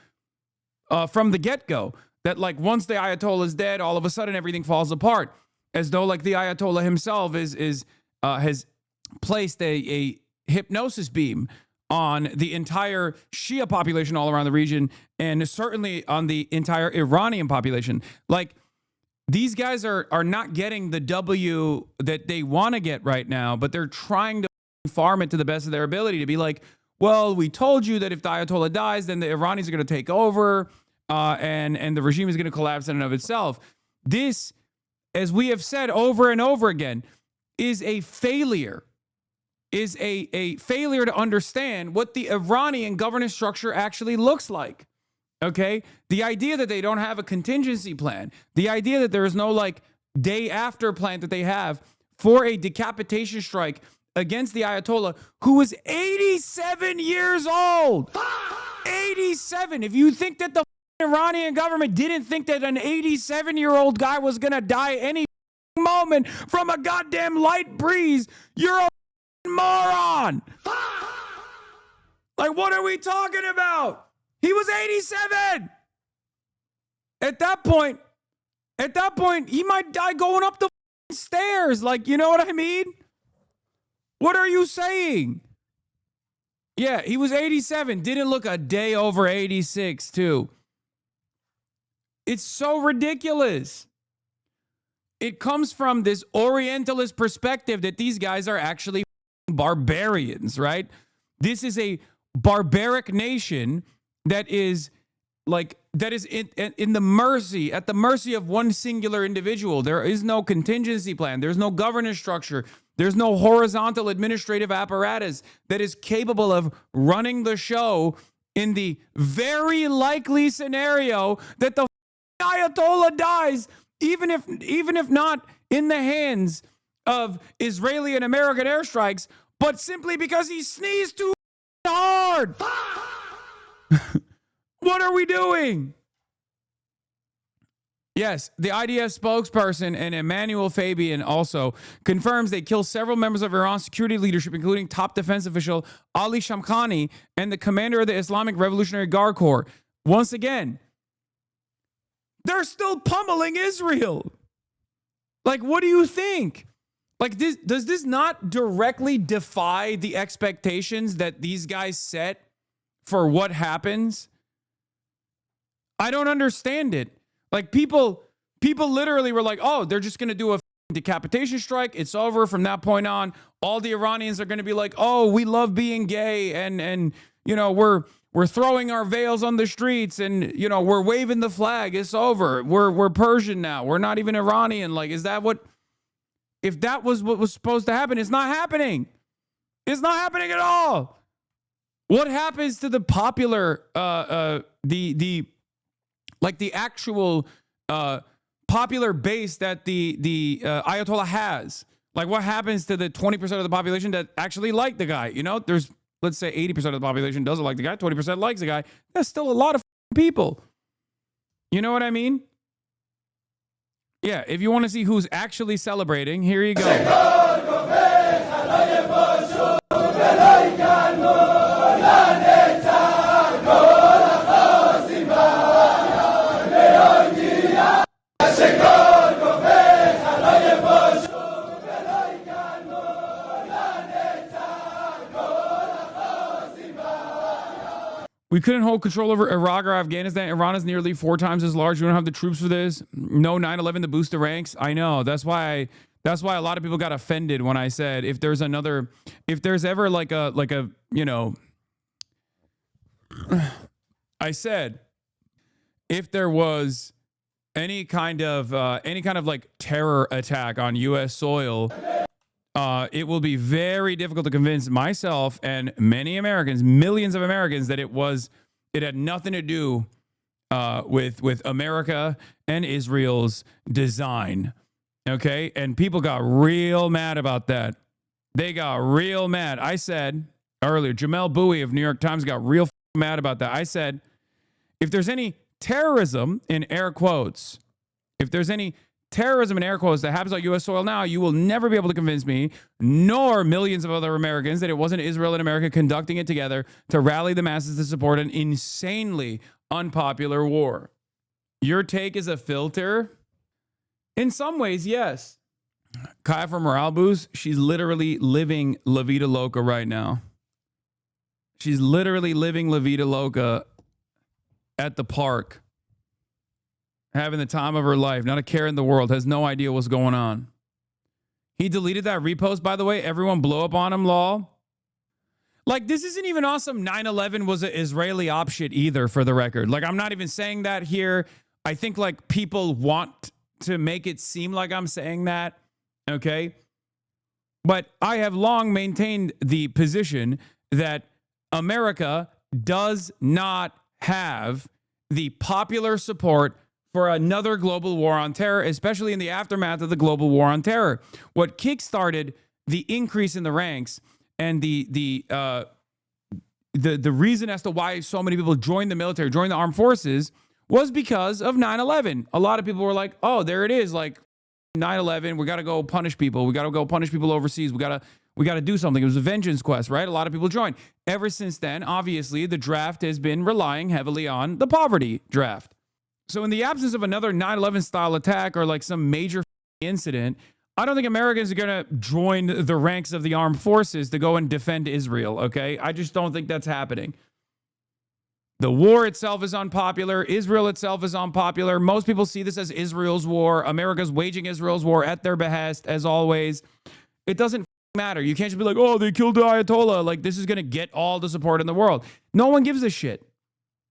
Speaker 1: from the get-go, that like once the Ayatollah is dead, all of a sudden everything falls apart, as though like the Ayatollah himself has placed a hypnosis beam on the entire Shia population all around the region, and certainly on the entire Iranian population. Like, these guys are not getting the W that they want to get right now, but they're trying to farm it to the best of their ability to be like, well, we told you that if the Ayatollah dies, then the Iranians are going to take over, and the regime is going to collapse in and of itself. This, as we have said over and over again, is a failure. Is a failure to understand what the Iranian governance structure actually looks like, okay? The idea that they don't have a contingency plan, the idea that there is no, like, day after plan that they have for a decapitation strike against the Ayatollah, who is 87 years old. 87. If you think that the Iranian government didn't think that an 87-year-old guy was going to die any moment from a goddamn light breeze, you're a moron. Like, what are we talking about? He was 87. At that point, he might die going up the stairs. Like, you know what I mean? What are you saying? Yeah, he was 87. Didn't look a day over 86, too. It's so ridiculous. It comes from this Orientalist perspective that these guys are actually barbarians, right? This is a barbaric nation that is in the mercy, at the mercy of one singular individual. There is no contingency plan. There's no governance structure. There's no horizontal administrative apparatus that is capable of running the show in the very likely scenario that the Ayatollah dies, even if not in the hands of Israeli and American airstrikes, but simply because he sneezed too hard. What are we doing? Yes, the IDF spokesperson and Emmanuel Fabian also confirms they killed several members of Iran's security leadership, including top defense official Ali Shamkhani and the commander of the Islamic Revolutionary Guard Corps. Once again, they're still pummeling Israel. Like, what do you think? Like, does this not directly defy the expectations that these guys set for what happens? I don't understand it. Like, people literally were like, oh, they're just going to do a decapitation strike. It's over from that point on. All the Iranians are going to be like, oh, we love being gay. And you know, we're throwing our veils on the streets and, you know, we're waving the flag. It's over. We're Persian now. We're not even Iranian. Like, is that what, if that was what was supposed to happen, it's not happening. It's not happening at all. What happens to the popular, the actual popular base that the Ayatollah has? Like, what happens to the 20% of the population that actually like the guy? You know, there's, let's say 80% of the population doesn't like the guy, 20% likes the guy. That's still a lot of people. You know what I mean? Yeah, if you want to see who's actually celebrating, here you go. We couldn't hold control over Iraq or Afghanistan. Iran is nearly 4 times as large. We don't have the troops for this. No 9/11 to boost the ranks. I know. That's why a lot of people got offended when I said if there's ever like a you know, I said if there was any kind of like terror attack on U.S. soil, it will be very difficult to convince myself and many Americans, millions of Americans, that it had nothing to do with America and Israel's design. Okay, and people got real mad about that. They got real mad. I said earlier, Jamel Bowie of New York Times got real mad about that. I said, if there's any terrorism in air quotes, if there's any terrorism in air quotes that happens on U.S. soil now, you will never be able to convince me, nor millions of other Americans, that it wasn't Israel and America conducting it together to rally the masses to support an insanely unpopular war. Your take is a filter? In some ways, yes. Kaya from Morale Boost, she's literally living La Vida Loca right now. She's literally living La Vida Loca at the park, having the time of her life, not a care in the world, has no idea what's going on. He deleted that repost, by the way. Everyone blow up on him, lol. Like, this isn't even awesome. 9/11 was an Israeli op shit either, for the record. Like, I'm not even saying that here. I think, like, people want to make it seem like I'm saying that, okay? But I have long maintained the position that America does not have the popular support for another global war on terror, especially in the aftermath of the global war on terror. What kickstarted the increase in the ranks and the reason as to why so many people joined the military, joined the armed forces, was because of 9/11. A lot of people were like, oh, there it is, like 9/11, we got to go punish people. We got to go punish people overseas. We got to do something. It was a vengeance quest, right? A lot of people joined. Ever since then, obviously, the draft has been relying heavily on the poverty draft. So in the absence of another 9/11 style attack or like some major incident, I don't think Americans are going to join the ranks of the armed forces to go and defend Israel, okay? I just don't think that's happening. The war itself is unpopular. Israel itself is unpopular. Most people see this as Israel's war. America's waging Israel's war at their behest, as always. It doesn't matter. You can't just be like, oh, they killed the Ayatollah. Like, this is going to get all the support in the world. No one gives a shit,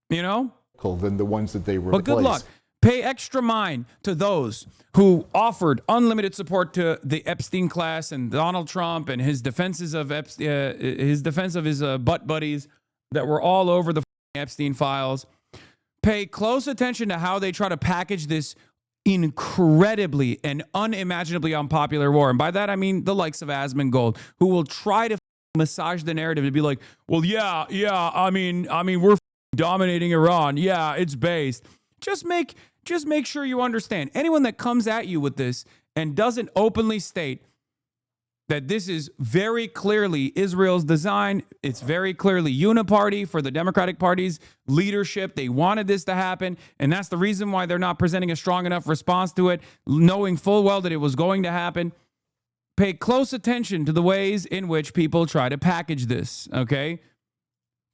Speaker 1: you know?
Speaker 6: Than the ones that they replaced.
Speaker 1: But good luck. Pay extra mind to those who offered unlimited support to the Epstein class and Donald Trump and his defenses of his defense of his butt buddies that were all over the Epstein files. Pay close attention to how they try to package this incredibly and unimaginably unpopular war. And by that, I mean the likes of Asmongold, who will try to massage the narrative to be like, well, yeah, I mean, we're dominating Iran. Yeah, it's based. Just make sure you understand. Anyone that comes at you with this and doesn't openly state that this is very clearly Israel's design, it's very clearly uniparty for the Democratic Party's leadership. They wanted this to happen, and that's the reason why they're not presenting a strong enough response to it, knowing full well that it was going to happen. Pay close attention to the ways in which people try to package this, okay?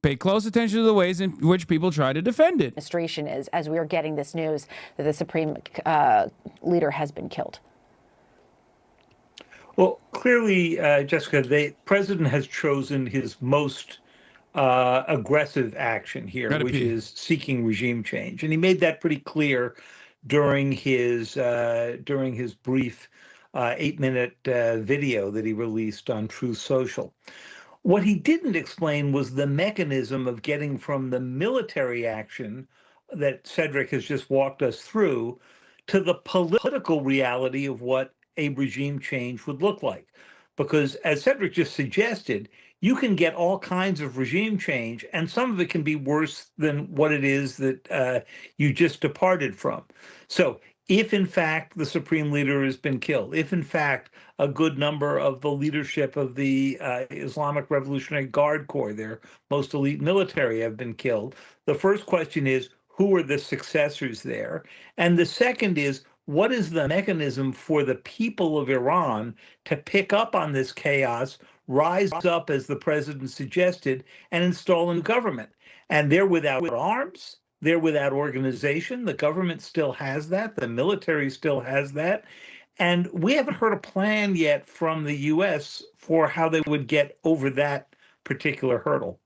Speaker 1: Pay close attention to the ways in which people try to defend it.
Speaker 5: Administration is, as we are getting this news that the Supreme leader has been killed.
Speaker 16: Well, clearly, Jessica, the president has chosen his most aggressive action here, which is seeking regime change, and he made that pretty clear during his brief 8-minute video that he released on Truth Social. What he didn't explain was the mechanism of getting from the military action that Cedric has just walked us through to the political reality of what a regime change would look like. Because as Cedric just suggested, you can get all kinds of regime change, and some of it can be worse than what it is that you just departed from. So if in fact the supreme leader has been killed, if in fact a good number of the leadership of the Islamic Revolutionary Guard Corps, their most elite military, have been killed, the first question is, who are the successors there? And the second is, what is the mechanism for the people of Iran to pick up on this chaos, rise up, as the president suggested, and install a new government. And they're without arms. They're without organization. The government still has that. The military still has that. And we haven't heard a plan yet from the U.S. for how they would get over that particular hurdle.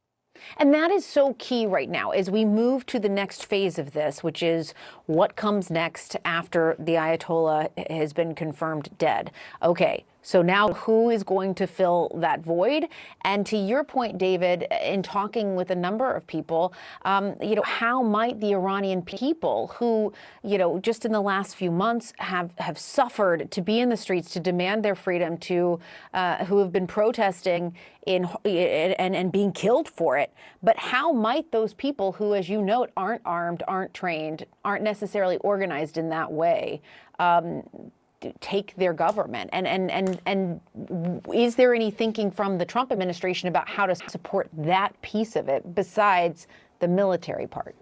Speaker 5: And that is so key right now as we move to the next phase of this, which is what comes next after the Ayatollah has been confirmed dead. Okay, so now who is going to fill that void? And to your point, David, in talking with a number of people, how might the Iranian people who, just in the last few months have suffered to be in the streets to demand their freedom, who have been protesting and being killed for it, but how might those people who, as you note, aren't armed, aren't trained, aren't necessarily organized in that way, take their government? And is there any thinking from the Trump administration about how to support that piece of it besides the military part?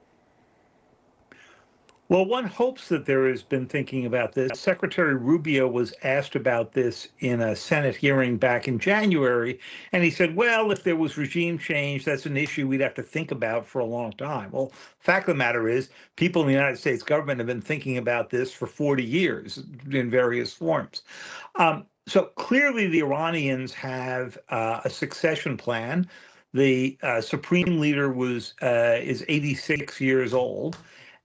Speaker 16: Well, one hopes that there has been thinking about this. Secretary Rubio was asked about this in a Senate hearing back in January, and he said, well, if there was regime change, that's an issue we'd have to think about for a long time. Well, fact of the matter is, people in the United States government have been thinking about this for 40 years in various forms. So clearly the Iranians have a succession plan. The supreme leader is 86 years old.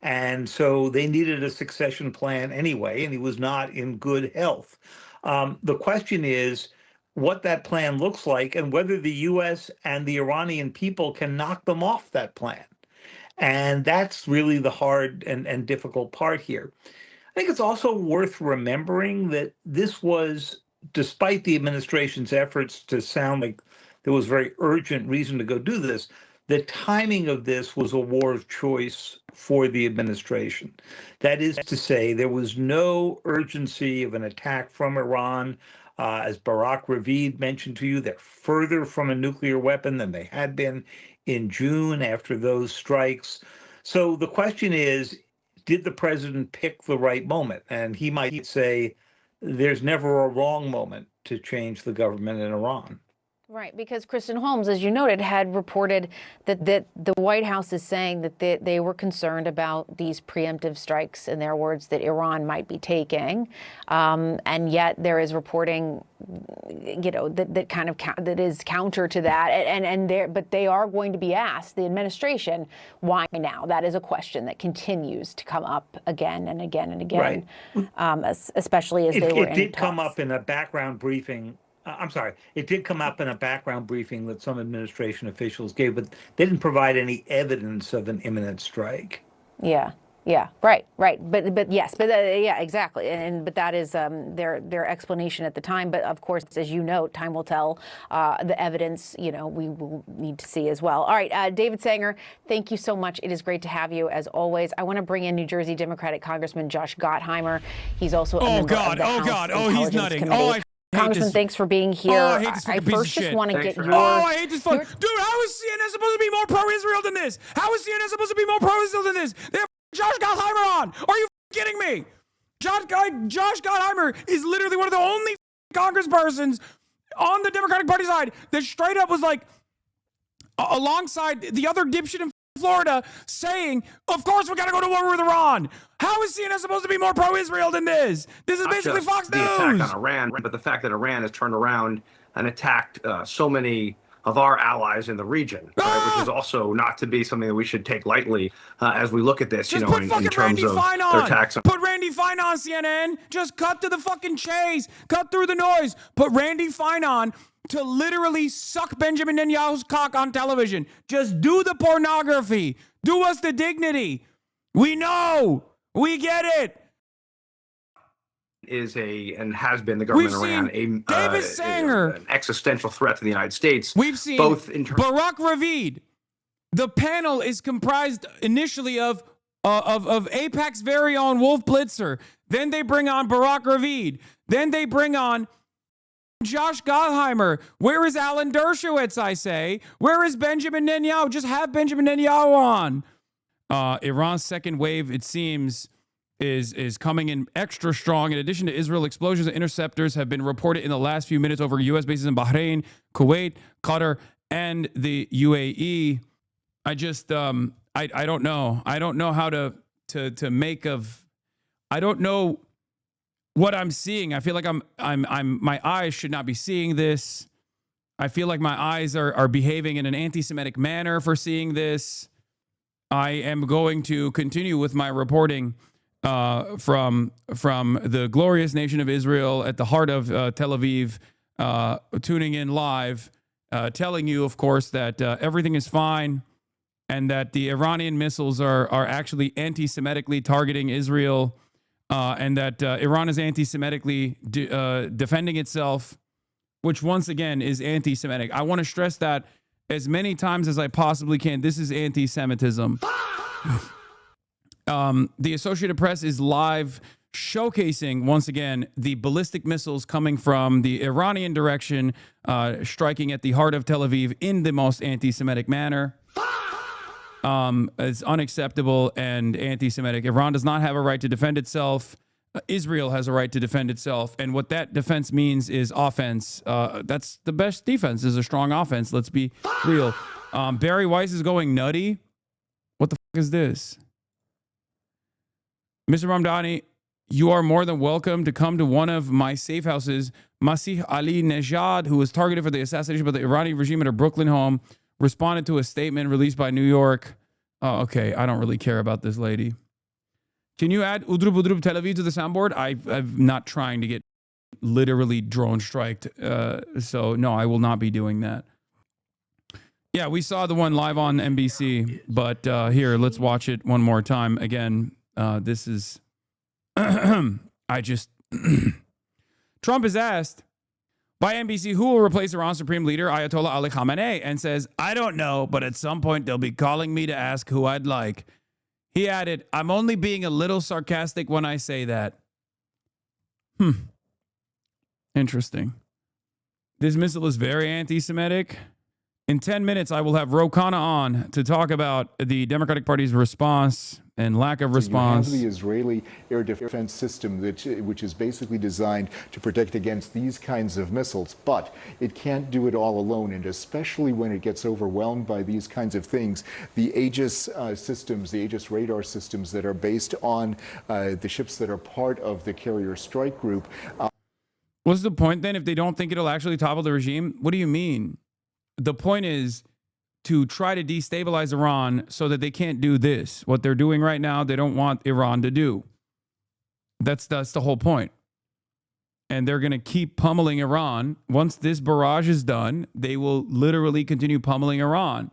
Speaker 16: And so they needed a succession plan anyway, and he was not in good health. The question is what that plan looks like and whether the U.S. and the Iranian people can knock them off that plan. And that's really the hard and difficult part here. I think it's also worth remembering that this was, despite the administration's efforts to sound like there was very urgent reason to go do this, the timing of this was a war of choice for the administration. That is to say, there was no urgency of an attack from Iran. As Barack Ravid mentioned to you, they're further from a nuclear weapon than they had been in June after those strikes. So the question is, did the president pick the right moment? And he might say, there's never a wrong moment to change the government in Iran.
Speaker 5: Right, because Kristen Holmes, as you noted, had reported that the White House is saying that they were concerned about these preemptive strikes, in their words, that Iran might be taking, and yet there is reporting, that is counter to that, but they are going to be asked, the administration, why now? That is a question that continues to come up again and again and again, right. Especially as they were in talks.
Speaker 16: It did come up in a background briefing. It did come up in a background briefing that some administration officials gave, but they didn't provide any evidence of an imminent strike.
Speaker 5: Yeah, right. But yes, yeah, exactly. But that is their explanation at the time. But of course, as you note, time will tell. The evidence, we will need to see as well. All right, David Sanger, thank you so much. It is great to have you as always. I want to bring in New Jersey Democratic Congressman Josh Gottheimer. He's also a member of the House Intelligence
Speaker 1: he's nutting.
Speaker 5: Committee. Congressman, thanks for being here.
Speaker 1: I hate this
Speaker 5: I first just want to get your...
Speaker 1: I hate this fun. Dude, how is CNN supposed to be more pro-Israel than this? How is CNN supposed to be more pro-Israel than this? They have Josh Gottheimer on. Are you kidding me? Josh Gottheimer is literally one of the only congresspersons on the Democratic Party side that straight up was like, alongside the other dipshit in Florida, saying, of course we got to go to war with Iran. How is CNN supposed to be more pro-Israel than this? This is basically Fox News.
Speaker 4: The attack on Iran, but the fact that Iran has turned around and attacked so many of our allies in the region, right, which is also not to be something that we should take lightly as we look at this,
Speaker 1: in terms of their attacks. Put Randy Fine on CNN. Just cut to the fucking chase. Cut through the noise. Put Randy Fine on to literally suck Benjamin Netanyahu's cock on television. Just do the pornography. Do us the dignity. We know. We get it.
Speaker 4: Is and has been the government around an existential threat to the United States.
Speaker 1: We've seen both Barack Ravid. The panel is comprised initially of AIPAC's very own Wolf Blitzer. Then they bring on Barack Ravid. Then they bring on Josh Gottheimer. Where is Alan Dershowitz, I say? Where is Benjamin Netanyahu? Just have Benjamin Netanyahu on. Iran's second wave, it seems, is coming in extra strong. In addition to Israel, explosions and interceptors have been reported in the last few minutes over U.S. bases in Bahrain, Kuwait, Qatar, and the UAE. I just I don't know. I don't know how to make of. I don't know what I'm seeing. I feel like I'm my eyes should not be seeing this. I feel like my eyes are behaving in an anti-Semitic manner for seeing this. I am going to continue with my reporting from the glorious nation of Israel at the heart of Tel Aviv, tuning in live, telling you, of course, that everything is fine and that the Iranian missiles are actually anti-Semitically targeting Israel, and that Iran is anti-Semitically defending itself, which once again is anti-Semitic. I want to stress that as many times as I possibly can. This is anti-Semitism. The Associated Press is live showcasing, once again, the ballistic missiles coming from the Iranian direction, striking at the heart of Tel Aviv in the most anti-Semitic manner. It's unacceptable and anti-Semitic. Iran does not have a right to defend itself. Israel has a right to defend itself. And what that defense means is offense. That's the best defense, is a strong offense. Let's be real. Barry Weiss is going nutty. What the fuck is this? Mr. Ramdani, you are more than welcome to come to one of my safe houses. Masih Ali Nejad, who was targeted for the assassination by the Iranian regime at her Brooklyn home, responded to a statement released by New York. Oh, okay. I don't really care about this lady. Can you add Udrub Udrub Tel Aviv to the soundboard? I'm not trying to get literally drone striked. So no, I will not be doing that. Yeah, we saw the one live on NBC, but here, let's watch it one more time. Again, this is, Trump is asked by NBC who will replace Iran's supreme leader, Ayatollah Ali Khamenei, and says, I don't know, but at some point they'll be calling me to ask who I'd like. He added, I'm only being a little sarcastic when I say that. Interesting. This missile is very anti-Semitic. In 10 minutes, I will have Rokana on to talk about the Democratic Party's response and lack of response.
Speaker 6: You have the Israeli air defense system, which is basically designed to protect against these kinds of missiles, but it can't do it all alone, and especially when it gets overwhelmed by these kinds of things. The Aegis systems, the Aegis radar systems that are based on the ships that are part of the carrier strike group.
Speaker 1: What's the point then if they don't think it'll actually topple the regime? What do you mean? The point is to try to destabilize Iran so that they can't do this. What they're doing right now, they don't want Iran to do. That's the whole point. And they're going to keep pummeling Iran. Once this barrage is done, they will literally continue pummeling Iran.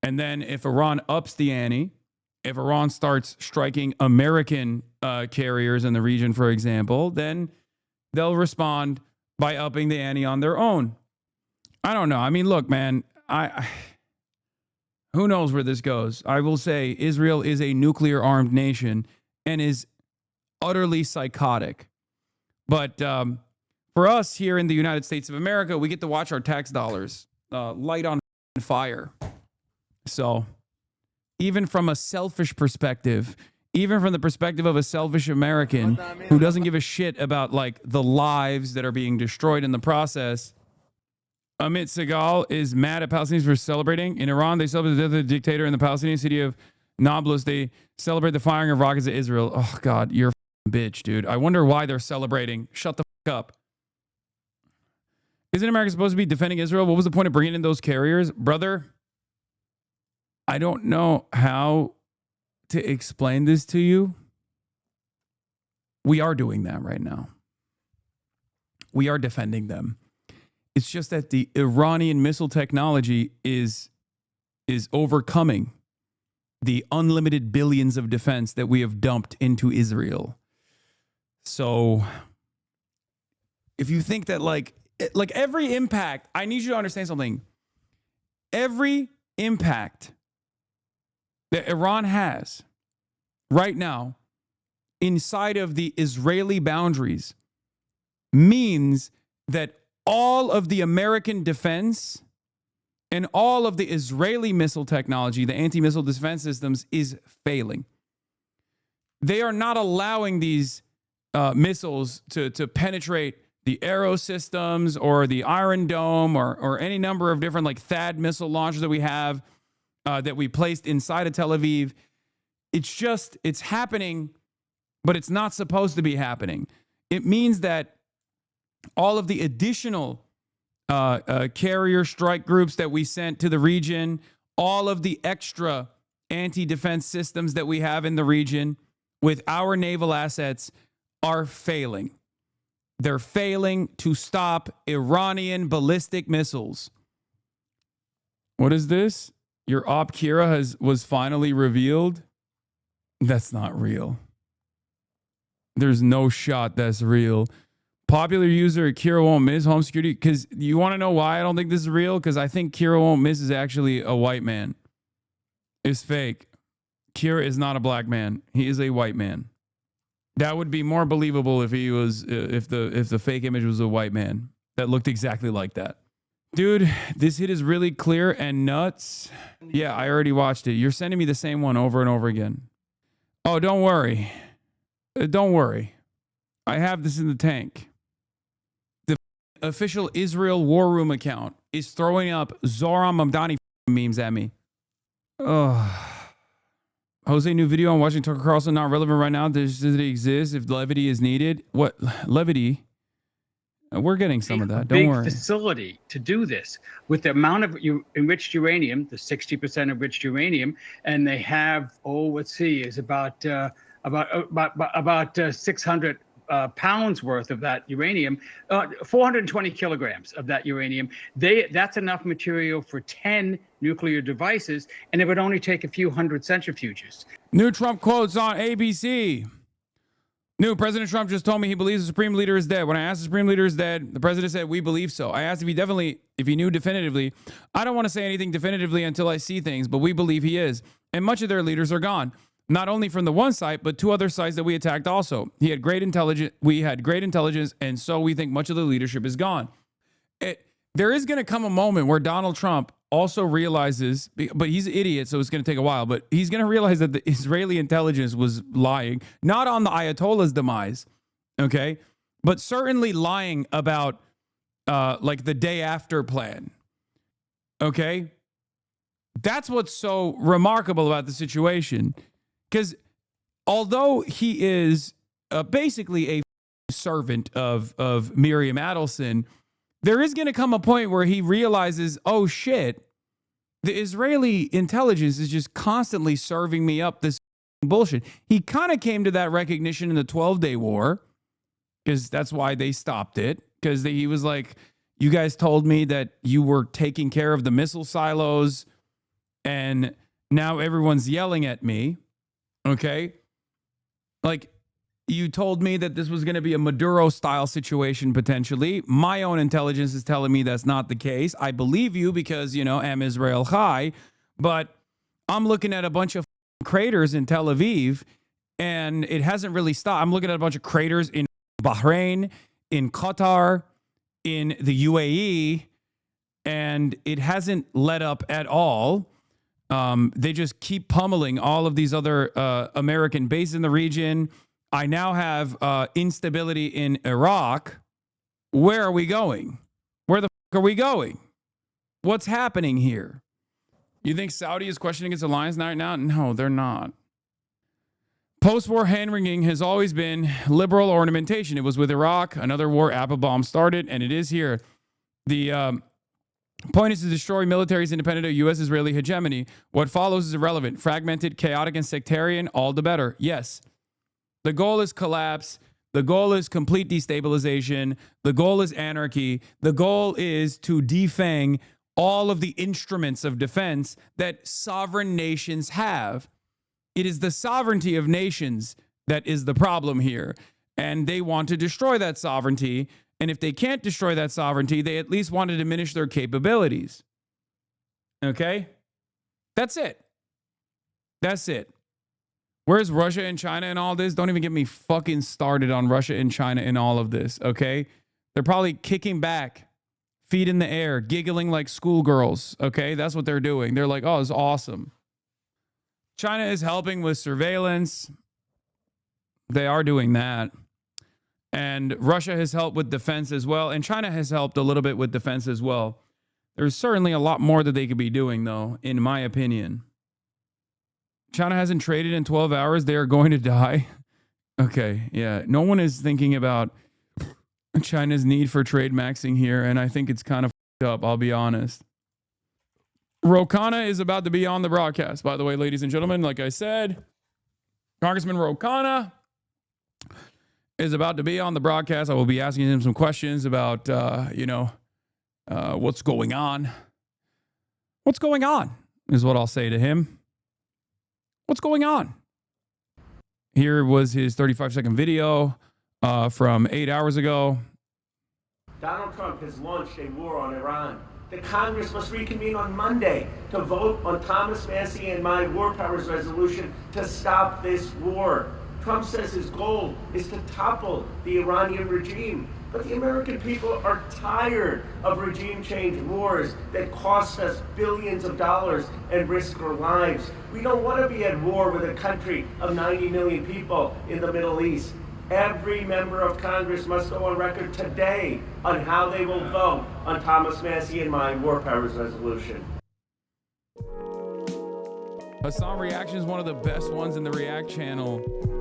Speaker 1: And then if Iran ups the ante, if Iran starts striking American carriers in the region, for example, then they'll respond by upping the ante on their own. I don't know. I mean, look, man, who knows where this goes? I will say Israel is a nuclear armed nation and is utterly psychotic. But for us here in the United States of America, we get to watch our tax dollars light on fire. So even from a selfish perspective, even from the perspective of a selfish American who doesn't give a shit about like the lives that are being destroyed in the process, Amit Segal is mad at Palestinians for celebrating. In Iran, they celebrate the death of the dictator. In the Palestinian city of Nablus, they celebrate the firing of rockets at Israel. Oh, God, you're a bitch, dude. I wonder why they're celebrating. Shut the fuck up. Isn't America supposed to be defending Israel? What was the point of bringing in those carriers? Brother, I don't know how to explain this to you. We are doing that right now. We are defending them. It's just that the Iranian missile technology is overcoming the unlimited billions of defense that we have dumped into Israel. So if you think that like every impact, I need you to understand something. Every impact that Iran has right now inside of the Israeli boundaries means that all of the American defense and all of the Israeli missile technology, the anti-missile defense systems, is failing. They are not allowing these missiles to penetrate the Arrow systems or the Iron Dome or any number of different like THAAD missile launchers that we have that we placed inside of Tel Aviv. It's happening, but it's not supposed to be happening. It means that all of the additional carrier strike groups that we sent to the region, all of the extra anti-defense systems that we have in the region with our naval assets are failing. They're failing to stop Iranian ballistic missiles. What is this? Your op Kira was finally revealed? That's not real. There's no shot that's real. Popular user Kira Won't Miss home security. Because you want to know why I don't think this is real? Because I think Kira Won't Miss is actually a white man. It's fake. Kira is not a black man. He is a white man. That would be more believable if he was if the fake image was a white man that looked exactly like that. Dude, this hit is really clear and nuts. Yeah, I already watched it. You're sending me the same one over and over again. Oh, don't worry. Don't worry. I have this in the tank. The official Israel War Room account is throwing up Zohran Mamdani memes at me. Oh. Jose, new video on watching Tucker Carlson, not relevant right now. Does it exist if levity is needed? What levity? We're getting some of that. Don't worry.
Speaker 17: Big facility to do this with the amount of enriched uranium, the 60% enriched uranium, and they have let's see, is about 600 pounds worth of that uranium, 420 kilograms of that uranium. That's enough material for 10 nuclear devices, and it would only take a few hundred centrifuges.
Speaker 1: New Trump quotes on ABC. New President Trump just told me he believes the Supreme Leader is dead. When I asked the Supreme Leader is dead, the president said, we believe so. I asked if he knew definitively. I don't want to say anything definitively until I see things, but we believe he is. And much of their leaders are gone. Not only from the one site, but two other sites that we attacked also. We had great intelligence, and so we think much of the leadership is gone. There is going to come a moment where Donald Trump also realizes, but he's an idiot, so it's going to take a while, but he's going to realize that the Israeli intelligence was lying, not on the Ayatollah's demise, okay, but certainly lying about like the day after plan, okay? That's what's so remarkable about the situation, because although he is basically a servant of Miriam Adelson, there is going to come a point where he realizes, oh shit, the Israeli intelligence is just constantly serving me up this bullshit. He kind of came to that recognition in the 12-Day War, because that's why they stopped it, because he was like, you guys told me that you were taking care of the missile silos, and now everyone's yelling at me, okay? Like, you told me that this was going to be a Maduro-style situation, potentially. My own intelligence is telling me that's not the case. I believe you because, Am Israel Chai. But I'm looking at a bunch of craters in Tel Aviv, and it hasn't really stopped. I'm looking at a bunch of craters in Bahrain, in Qatar, in the UAE, and it hasn't let up at all. They just keep pummeling all of these other American bases in the region. I now have instability in Iraq. Where are we going? Where the fuck are we going? What's happening here? You think Saudi is questioning its alliance right now? No, they're not. Post-war hand-wringing has always been liberal ornamentation. It was with Iraq, another war Applebaum started, and it is here. The point is to destroy military's independent of U.S.-Israeli hegemony. What follows is irrelevant. Fragmented, chaotic, and sectarian, all the better. Yes. The goal is collapse. The goal is complete destabilization. The goal is anarchy. The goal is to defang all of the instruments of defense that sovereign nations have. It is the sovereignty of nations that is the problem here. And they want to destroy that sovereignty. And if they can't destroy that sovereignty, they at least want to diminish their capabilities. Okay? That's it. That's it. Where's Russia and China and all this? Don't even get me fucking started on Russia and China and all of this, okay? They're probably kicking back, feet in the air, giggling like schoolgirls, okay? That's what they're doing. They're like, oh, it's awesome. China is helping with surveillance. They are doing that. And Russia has helped with defense as well. And China has helped a little bit with defense as well. There's certainly a lot more that they could be doing, though, in my opinion. China hasn't traded in 12 hours. They are going to die. Okay, yeah. No one is thinking about China's need for trade maxing here, and I think it's kind of up, I'll be honest. Ro-Khanna is about to be on the broadcast, by the way, ladies and gentlemen. Like I said, Congressman Ro-Khanna is about to be on the broadcast. I will be asking him some questions about, what's going on. What's going on is what I'll say to him. What's going on? Here was his 35-second video from 8 hours ago.
Speaker 18: Donald Trump has launched a war on Iran. The Congress must reconvene on Monday to vote on Thomas Massie and my war powers resolution to stop this war. Trump says his goal is to topple the Iranian regime. But the American people are tired of regime change wars that cost us billions of dollars and risk our lives. We don't want to be at war with a country of 90 million people in the Middle East. Every member of Congress must go on record today on how they will vote on Thomas Massie and my war powers resolution.
Speaker 1: Hasan Reactions, one of the best ones in the React channel.